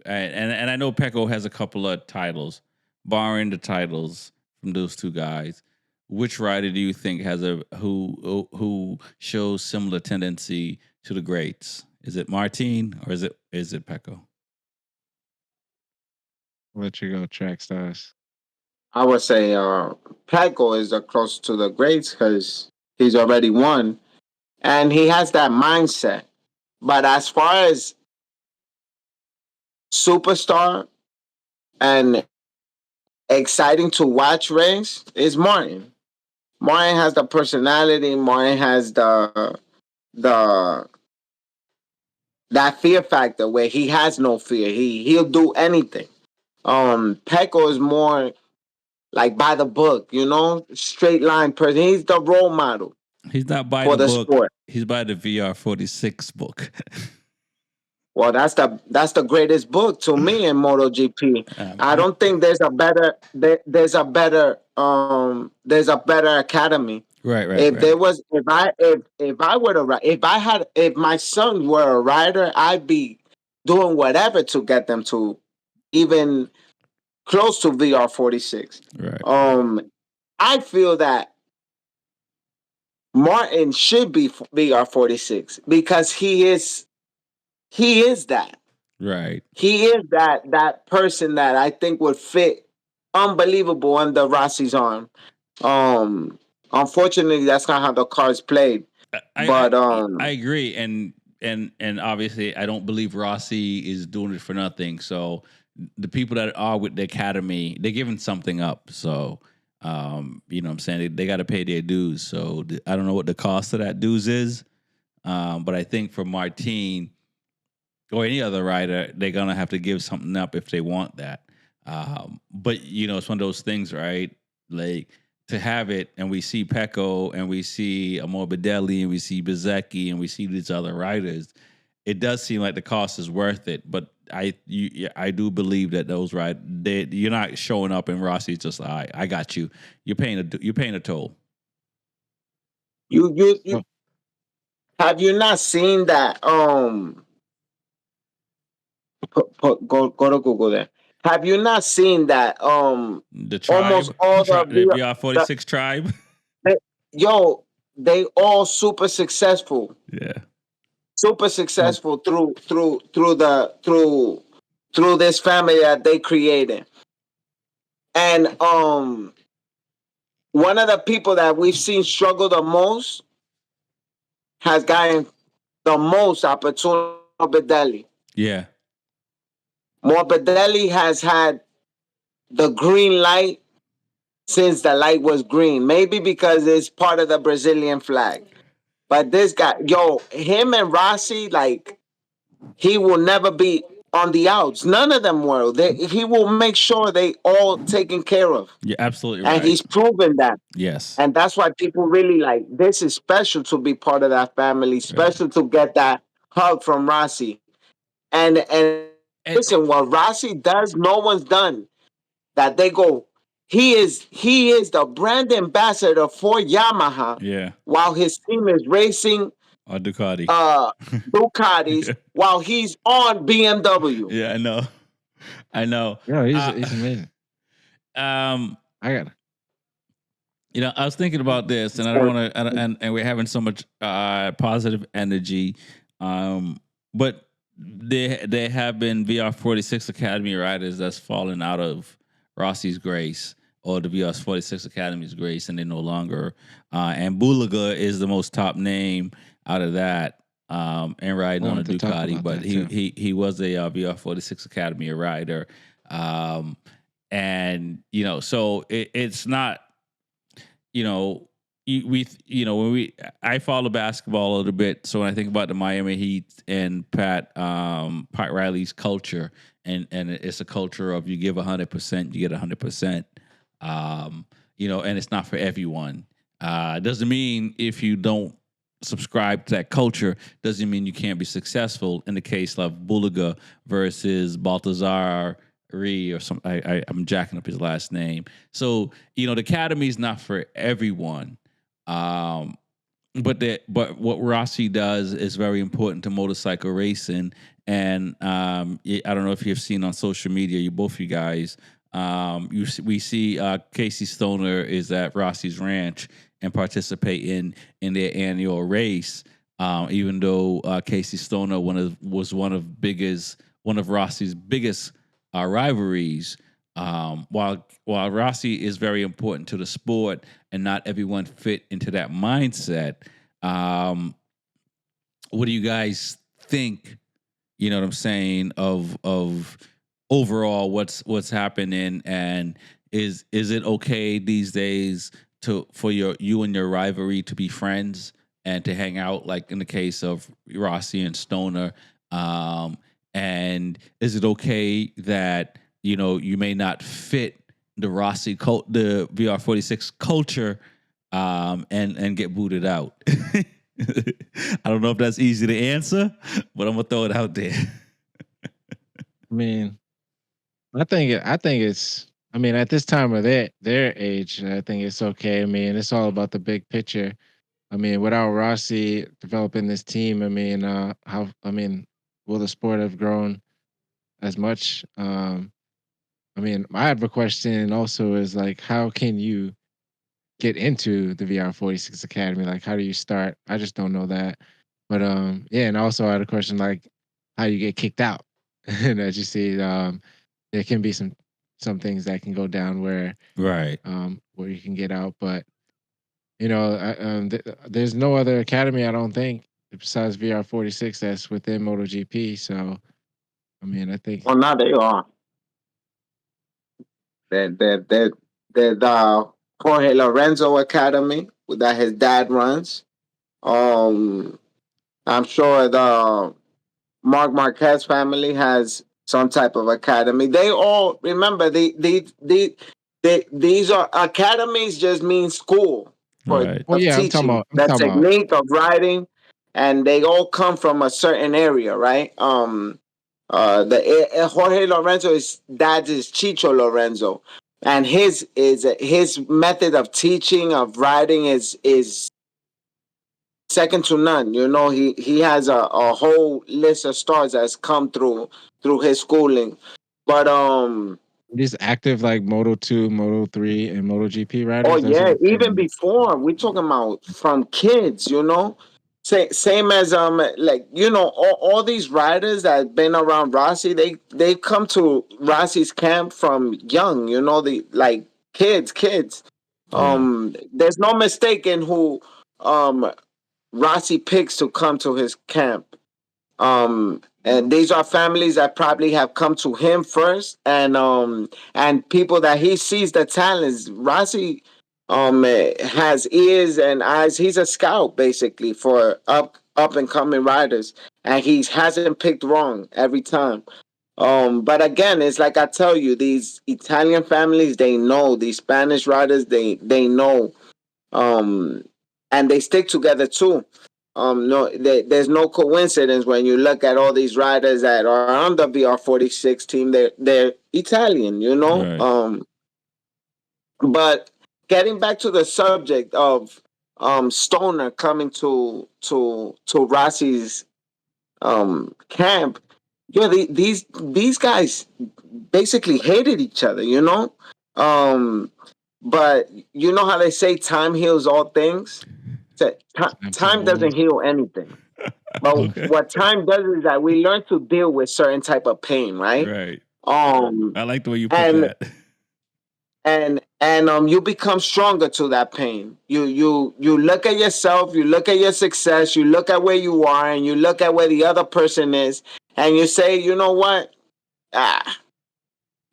And I know Pecco has a couple of titles, barring the titles from those two guys. Which rider do you think has a who shows similar tendency to the greats? Is it Martin or is it Pecco? I'll let you go, Track Stars. I would say Pecco is the close to the greats because he's already won and he has that mindset. But as far as superstar and exciting to watch race is Martin. Martin has the personality. Martin has the that fear factor where he has no fear. He'll do anything. Pecco is more like by the book, straight line person. He's the role model He's not by for the the book. sport. He's by the VR46 book. Well, that's the greatest book to me in MotoGP. I I, don't think there's a better academy. right, If there right. was if I were to if my son were a rider, I'd be doing whatever to get them to even close to VR46. Right. Um, I feel that Martin should be VR46 because he is that. Right. He is that person that I think would fit unbelievable under Rossi's arm. Um, Unfortunately, that's not how the cards played. I But I agree, and obviously I don't believe Rossi is doing it for nothing. So the people that are with the academy, they're giving something up. So you know what I'm saying, they got to pay their dues. So I don't know what the cost of that dues is, but I think for Martin or any other rider, they're gonna have to give something up if they want that. But it's one of those things, right? Like to have it, and we see Pecco, and we see Morbidelli, and we see Bezecchi, and we see these other riders. It does seem like the cost is worth it, but I do believe that those you're not showing up and Rossi's just like, I got you. You're paying a toll. you Oh, have you not seen that? Go to Google there. Have you not seen that? The Almost tribe, all the VR forty the, six tribe. the yo, they all Yeah, super well, successful through this family that they created. And one of the people that we've seen struggle the most has gotten the most opportunity. Morbidelli. yeah, Morbidelli has had the green light since the light was green. Maybe because it's part of the Brazilian flag. But this guy, yo, him and Rossi, like, he will never be on the outs. None of them will. He will make sure they all taken care of. you're absolutely And right. he's proven that. Yes, And that's why people really like this is special to be part of that family, right. special to get that hug from Rossi. And And listen, what Rossi does, no one's done. That they go, he is the brand ambassador for Yamaha yeah, while his team is racing or Ducati. uh Ducatis while he's on BMW. Yeah, I know. I know. yeah, Uh, he's amazing. um, I got it. I was thinking about this, and I don't want to, and we're having so much positive energy, but there have been VR46 Academy riders that's fallen out of Rossi's grace or the VR46 Academy's grace, and they're no longer. And Bulaga is the most top name out of that, and I riding on a wanted to talk Ducati, about but that he too. he he was a VR46 Academy rider, um, and so it's not you know, when we I follow basketball a little bit, so when I think about the Miami Heat and Pat Riley's culture, and it's a culture of you give 100%, you get 100%. And it's not for everyone. Doesn't mean if you don't subscribe to that culture, doesn't mean you can't be successful. In the case of Bulaga versus Baltazar or something, I'm jacking up his last name. So the academy is not for everyone. Um, but what Rossi does is very important to motorcycle racing. And I don't know if you've seen on social media, you guys. We see Casey Stoner is at Rossi's ranch and participate in their annual race. Even though Casey Stoner was one of Rossi's biggest rivalries. While Rossi is very important to the sport, and not everyone fit into that mindset. What do you guys think? You know what I'm saying of overall what's happening, and is it okay these days for you and your rivalry to be friends and to hang out, like in the case of Rossi and Stoner? And is it okay that you may not fit the the VR46 culture, and get booted out? I don't know if that's easy to answer, but I'm gonna throw it out there. I mean, I think it's. I mean, at this time of their age, I think it's okay. I mean, it's all about the big picture. I mean, without Rossi developing this team, I mean, will the sport have grown as much? I mean, I have a question also is like, how can you get into the VR46 Academy? Like, how do you start? I just don't know that. But yeah, and also I had a question like, how you get kicked out? And as you see, there can be some things that can go down Right. where you can get out, but there's no other academy I don't think besides VR46 that's within MotoGP. So I mean, I think Well, now they are. They're the Jorge Lorenzo Academy that his dad runs. Um, I'm sure the Mark Marquez family has some type of academy. They all remember these are academies. Just mean school for Right. well, of yeah, teaching I'm the talking about technique of writing, and they all come from a certain area, right? The Jorge Lorenzo is dad is Chicho Lorenzo, and his method of teaching of writing is second to none. He has a whole list of stars that's come through his schooling. But these active like Moto 2, Moto 3, and MotoGP oh riders. That's what yeah, you're even saying. before we're talking about from kids, same as like all these riders that have been around Rossi, they come to Rossi's camp from young, the like kids. Yeah. There's no mistaking who Rossi picks to come to his camp. And these are families that probably have come to him first, and people that he sees the talents. Rossi has ears and eyes. He's a scout basically for up and coming riders, and he hasn't picked wrong every time. But again, it's like I tell you, these Italian families, they know these Spanish riders, they know, um, and they stick together too. No, there's no coincidence when you look at all these riders that are on the VR46 team. They're Italian, Right. But getting back to the subject of Stoner coming to Rossi's camp, these guys basically hated each other, Um, but you know how they say time heals all things. Time to Time doesn't wounds. heal anything. But Okay. what time does is that we learn to deal with certain type of pain, right? Right. Um, I like the way you put and that. you become stronger to that pain. You look at yourself, you look at your success, you look at where you are, and you look at where the other person is, and you say, you know what? Ah,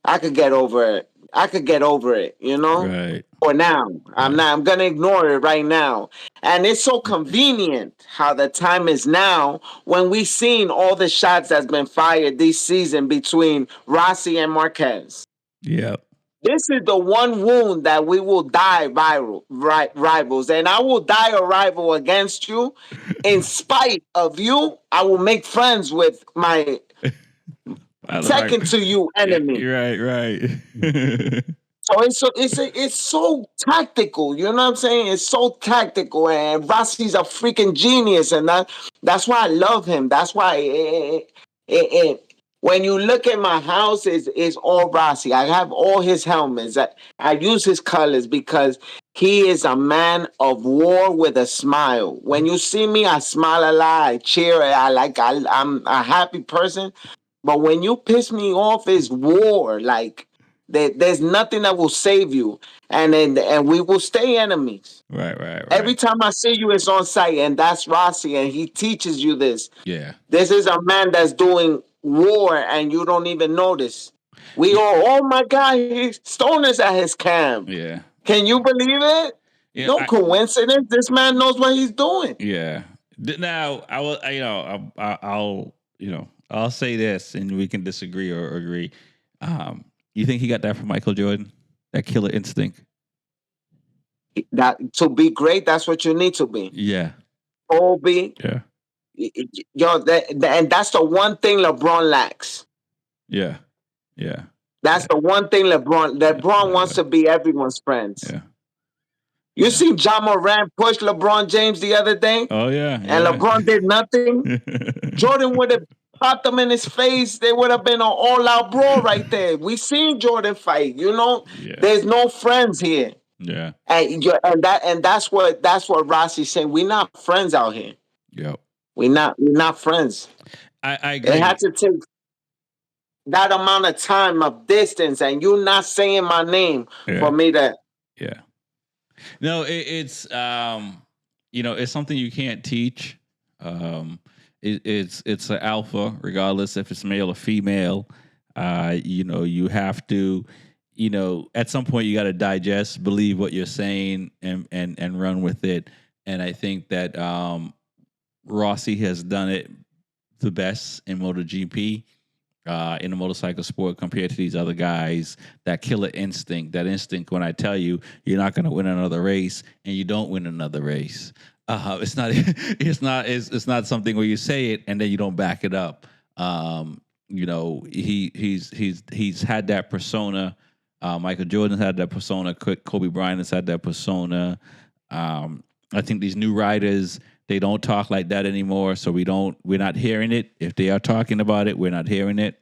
I could get over it. I could get over it, you know? Right. For now. Right. I'm gonna ignore it right now. And it's so convenient how the time is now when we seen all the shots that's been fired this season between Rossi and Marquez. Yep. This is the one wound that we will die rivals, and I will die a rival against you. In spite of you, I will make friends with my Right. second to you enemy. Right. Right. So it's so tactical. You know what I'm saying? It's so tactical, and Rossi's a freaking genius, and that's why I love him. That's why when you look at my house, is all Rossi. I have all his helmets. I use his colors because he is a man of war with a smile. When you see me, I smile a lot. I cheer. I'm a happy person. But when you piss me off, it's war. Like there's nothing that will save you, and we will stay enemies. Right. Right. Every Right. time I see you, it's on site, and that's Rossi, and he teaches you this. Yeah. This is a man that's doing war, and you don't even notice. We all, oh my God, he's stoners at his camp. Yeah. Can you believe it? Yeah. No coincidence. This man knows what he's doing. Yeah. Now I will. I'll. I'll say this, and we can disagree or agree. You think he got that from Michael Jordan? That killer instinct. That to be great, that's what you need to be. Yeah. Kobe, Yeah. yo, and that's the one thing LeBron lacks. Yeah. Yeah. That's the one thing LeBron wants to be everyone's friends. Yeah. You see John Moran push LeBron James the other day, Oh yeah. and LeBron did nothing. Jordan would have popped him in his face. They would have been an all-out brawl right there. We seen Jordan fight. You know, Yeah. there's no friends here. Yeah. And that's what Rossi's saying. We're not friends out here. Yep. We're not friends. I agree. It had to take that amount of time of distance, and you not saying my name for me to. Yeah. No, it's it's something you can't teach. It's an alpha, regardless if it's male or female. You have to, at some point you got to digest, believe what you're saying, and run with it. And I think that Rossi has done it the best in MotoGP. In the motorcycle sport compared to these other guys, that killer instinct, that instinct when I tell you you're not going to win another race and you don't win another race. It's not something where you say it and then you don't back it up. He's had that persona. Michael Jordan's had that persona. Kobe Bryant has had that persona. I think these new riders, they don't talk like that anymore, so we're not hearing it. If they are talking about it, we're not hearing it.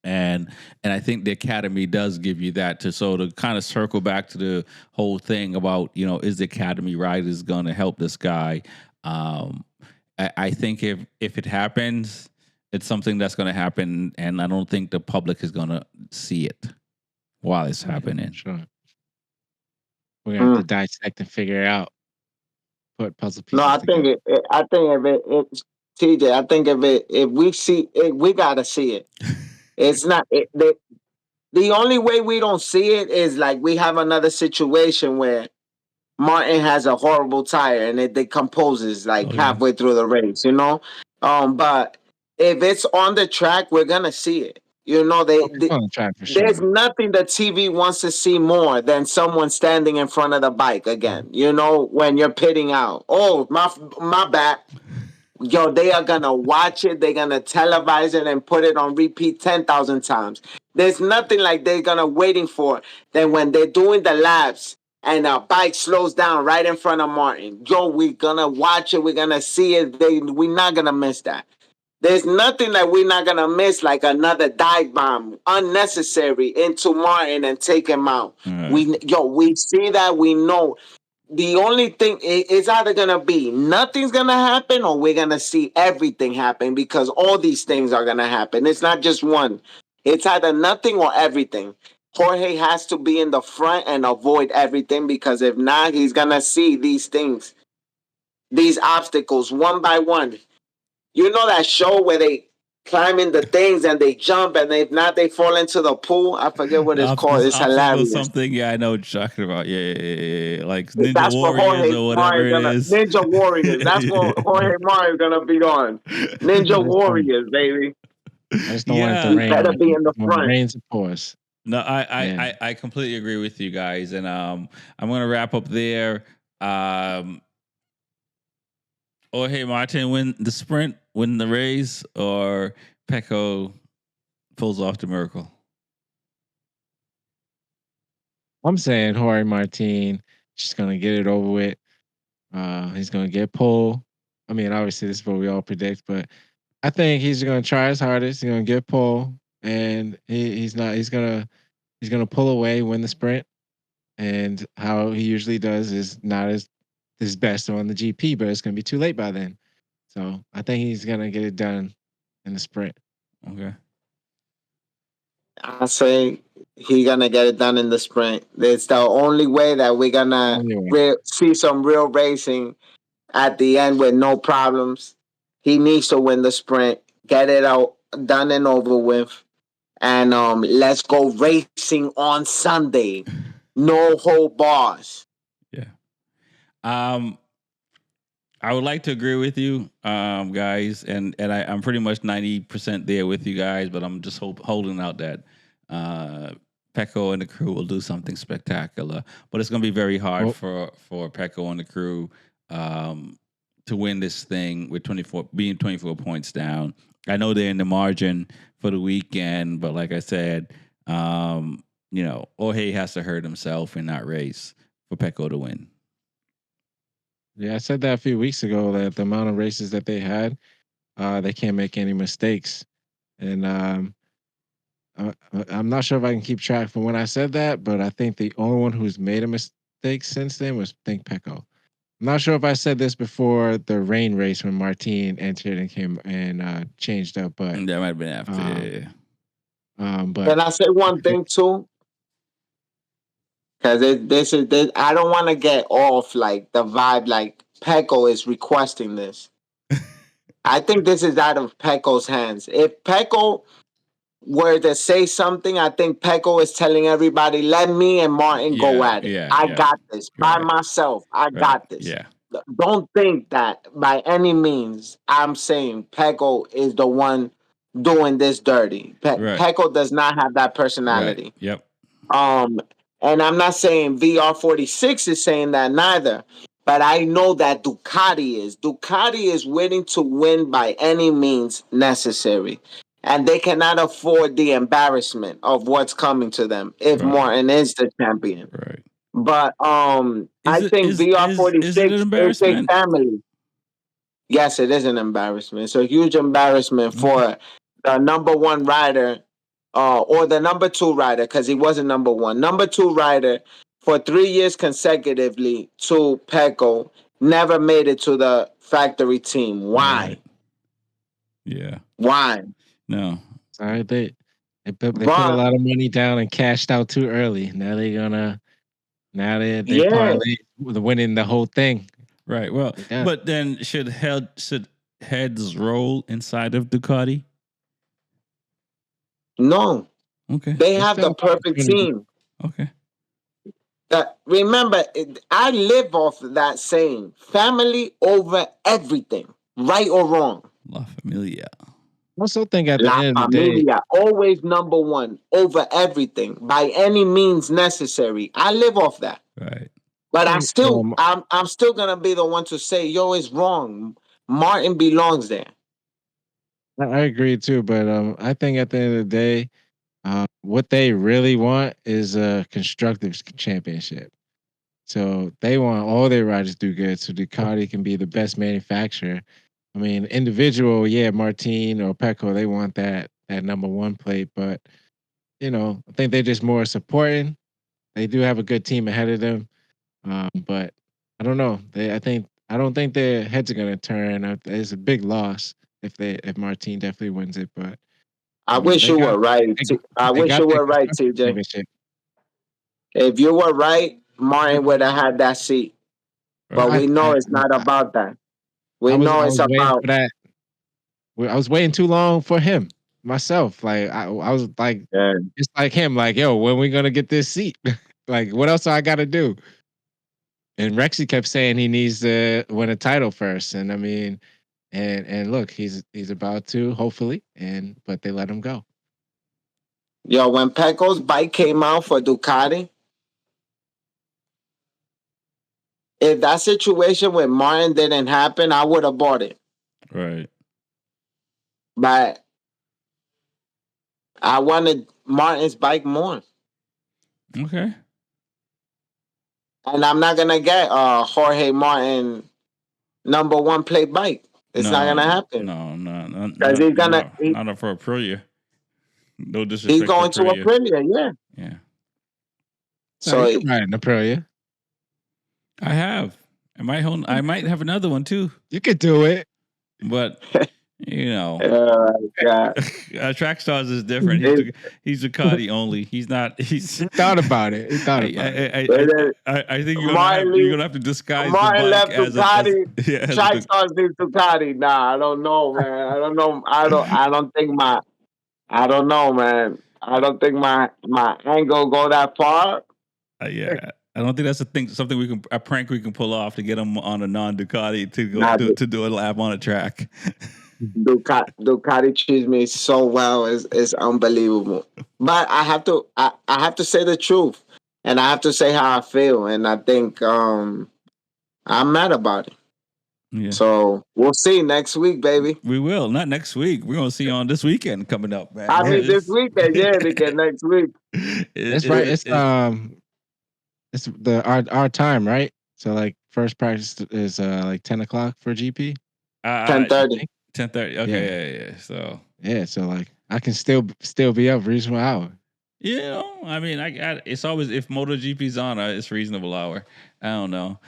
And I think the academy does give you that to kind of circle back to the whole thing about, is the academy riders going to help this guy? I think if it happens, it's something that's going to happen, and I don't think the public is going to see it while it's happening. Sure. We're gonna have to dissect and figure it out. Put puzzle pieces. No, I think it's TJ. I think if we see it, we gotta see it. It's not the only way we don't see it is like we have another situation where Martin has a horrible tire and it decomposes like halfway through the race, But if it's on the track, we're gonna see it. On the track for sure. There's nothing the TV wants to see more than someone standing in front of the bike again. When you're pitting out. Oh, my bad. Yo, they are gonna watch it. They're gonna televise it and put it on repeat 10,000 times. There's nothing like they're gonna waiting for than when they're doing the laps and a bike slows down right in front of Martin. Yo, we're gonna watch it. We're gonna see it. We're not gonna miss that. There's nothing that we're not gonna miss, like another dive bomb, unnecessary, into Martin and take him out. We see that. We know. The only thing is either gonna be nothing's gonna happen, or we're gonna see everything happen, because all these things are gonna happen. It's not just one. It's either nothing or everything. Jorge has to be in the front and avoid everything, because if not, he's gonna see these things, these obstacles one by one. You know that show where they climbing the things and they jump and they fall into the pool. I forget what it's called. This It's obstacle hilarious. something. Yeah, I know what you're talking about. Yeah, yeah, yeah, yeah. Like Ninja That's what Warriors Jorge or whatever Mario it gonna is. Ninja Warriors. That's what Jorge Mario gonna be on. Ninja I just don't. Warriors, baby. I just don't want it to Yeah. He rain better on be you. in the When it front. rains, it pours. No, Yeah. I completely agree with you guys, and I'm gonna wrap up there. Um, or hey, Martin, win the sprint, win the race, or Pecco pulls off the miracle. I'm saying Jorge Martin just gonna get it over with. He's gonna get pole. I mean, obviously this is what we all predict, but I think he's gonna try his hardest. He's gonna get pole, and he's not. He's gonna pull away, win the sprint, and how he usually does is not as his best on the GP, but it's gonna be too late by then. So I think he's gonna get it done in the sprint. Okay. I say he gonna get it done in the sprint. It's the only way that we're gonna Anyway, see some real racing at the end with no problems. He needs to win the sprint, get it out, done and over with, and let's go racing on Sunday. No whole bars. Yeah. Um, I would like to agree with you, guys, and I'm pretty much 90% there with you guys, but I'm just holding out that uh, Pecco and the crew will do something spectacular. But it's going to be very hard well, for Pecco and the crew um, to win this thing with 24 points down. I know they're in the margin for the weekend, but like I said, Jorge has to hurt himself in that race for Pecco to win. yeah, I said that a few weeks ago that the amount of races that they had, they can't make any mistakes, and I'm not sure if I can keep track from when I said that, but I think the only one who's made a mistake since then was Think Pecco. I'm not sure if I said this before the rain race when Martin entered and came and changed up, but That might have been after. um, Yeah. but Can I say one thing too? Because I don't want to get off like the vibe like Pecco is requesting this. I think this is out of Pecco's hands. If Pecco were to say something, I think Pecco is telling everybody, let me and Martin go Yeah, at it. yeah, I yeah. got this by Right, myself. I right. got this. Yeah, Don't think that by any means I'm saying Pecco is the one doing this dirty. right, Pecco does not have that right. personality. Yep. Um, and I'm not saying VR46 is saying that neither, but I know that Ducati is. Ducati is willing to win by any means necessary. And they cannot afford the embarrassment of what's coming to them if Right, Martin is the champion. right. But Is I it think is it an VR46 is a embarrassment? family. Yes, it is an embarrassment. It's a huge embarrassment Okay. for the number one rider, or the number two rider, because he wasn't number one. Number two rider for 3 years consecutively to Pecco never made it to the factory team. Right. Why? Yeah. Why? No. sorry, they put a But lot of money down and cashed out too early. Now they yeah, parlay with winning the whole thing. Right. Well, They done. but then should heads roll inside of Ducati? no, Okay. they There's have still the an perfect opportunity. team. Okay. Remember, I live off of that saying: family over everything, right or wrong. La Familia. I also think at the La end of the day, familia, always number one over everything by any means necessary. I live off that. Right. I But think I'm still gonna be the one to say, yo, it's wrong. Martin belongs there. I agree too, but I think at the end of the day, what they really want is a constructive championship. So they want all their riders to do good, so Ducati can be the best manufacturer. I mean, individual, yeah, Martin or Pecco, they want that number one plate, but I think they're just more supporting. They do have a good team ahead of them, but I don't know. I don't think their heads are gonna turn. It's a big loss if Martin definitely wins it, but I I mean wish they you got were right. they, I they wish got you their were right, constructor TJ. championship. If you were right, Martin would have had that seat. But Right. we know it's not about that. I We was know I it's was waiting about for that. I was waiting too long for him myself. Like I was like, Yeah. it's like him. Like, yo, when we gonna get this seat? Like, what else I got to do? And Rexy kept saying he needs to win a title first. And I mean, and look, he's about to hopefully, and but they let him go. Yo, when Pecco's bike came out for Ducati, if that situation with Martin didn't happen, I would have bought it. Right. But I wanted Martin's bike more. Okay. And I'm not gonna get Jorge Martin #1 plate bike. It's not gonna happen. Because not for Aprilia. No he's disrespect to going to Aprilia. Aprilia, yeah. Yeah. So So you can ride an Aprilia. I have. I might have another one too. You could do it. But you know, yeah. Track Stars is different. He's Ducati only. He's not. He's. He thought about it. He thought about it. I think you're Martin gonna have to disguise Martin the bike left Ducati. as Track Stars leaves Ducati. Nah, I don't know, man. I don't know. I don't think my. I don't know, man. I don't think my angle go that far. Yeah. I don't think that's a prank we can pull off to get him on a non Ducati to go Nah, to do a lap on a track. Ducati treats me so well. It's unbelievable. But I have to say the truth, and I have to say how I feel, and I think I'm mad about it. Yeah. So we'll see next week, baby. We will. Not next week. We're gonna see you on this weekend coming up, man. I mean this weekend, yeah, they get next week. That's right. It's the our time, right? So like first practice is like 10 o'clock for GP. 10:30. 10:30. Okay, yeah. So like I can still be up reasonable hour. You know, I mean, it's always if MotoGP's on, it's reasonable hour. I don't know.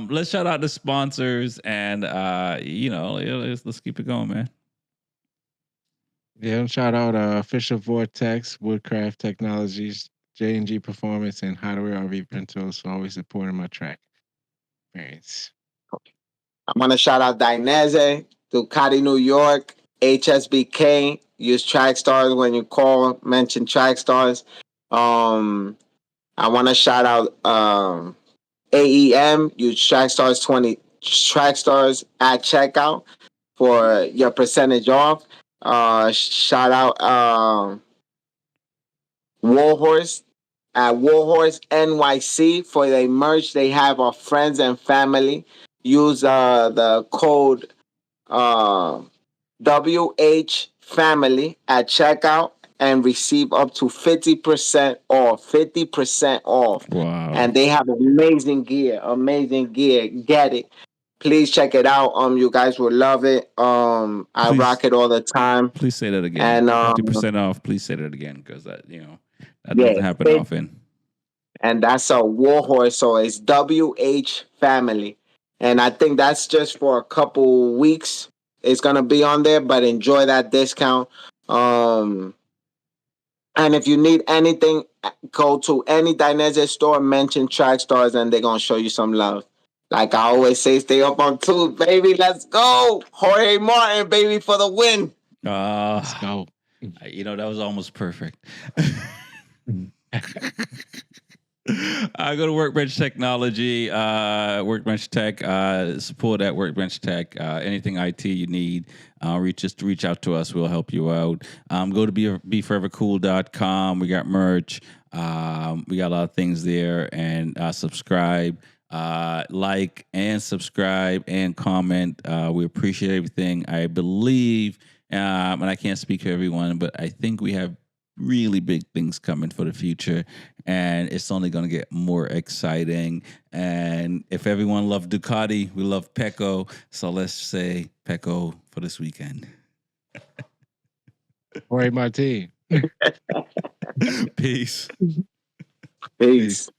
Let's shout out the sponsors and let's keep it going, man. Yeah, shout out Official Vortex, Woodcraft Technologies, J&G Performance, and Hideaway RV Rentals for always supporting my track experience. I want to shout out Dainese, Ducati New York, HSBK. Use Track Stars when you call. Mention Track Stars. I want to shout out AEM. Use Track Stars 20 Track Stars at checkout for your percentage off. Shout out Warhorse at Warhorse NYC for their merch. They have our friends and family. Use the code WH Family at checkout and receive up to 50% off. 50% off. Wow. And they have amazing gear. Amazing gear. Get it. Please check it out. You guys will love it. I rock it all the time. Please say that again. And 50% off. Please say that again because that doesn't happen often. And that's a Warhorse, so it's WH Family. And I think that's just for a couple weeks. It's gonna be on there, but enjoy that discount. And if you need anything, go to any Dainese store, mention Track Stars, and they're gonna show you some love. Like I always say, stay up on two, baby. Let's go, Jorge Martin, baby, for the win. Let's go. That was almost perfect. I go to Workbench Technology, Workbench Tech, support at Workbench Tech. Anything IT you need, reach out to us. We'll help you out. Go to beforevercool.com. We got merch. We got a lot of things there. And subscribe, like, and subscribe, and comment. We appreciate everything. I believe, and I can't speak for everyone, but I think we have really big things coming for the future, and it's only going to get more exciting. And if everyone loved Ducati, we love Pecco, so let's say Pecco for this weekend. Jorge Martin. Peace. Peace.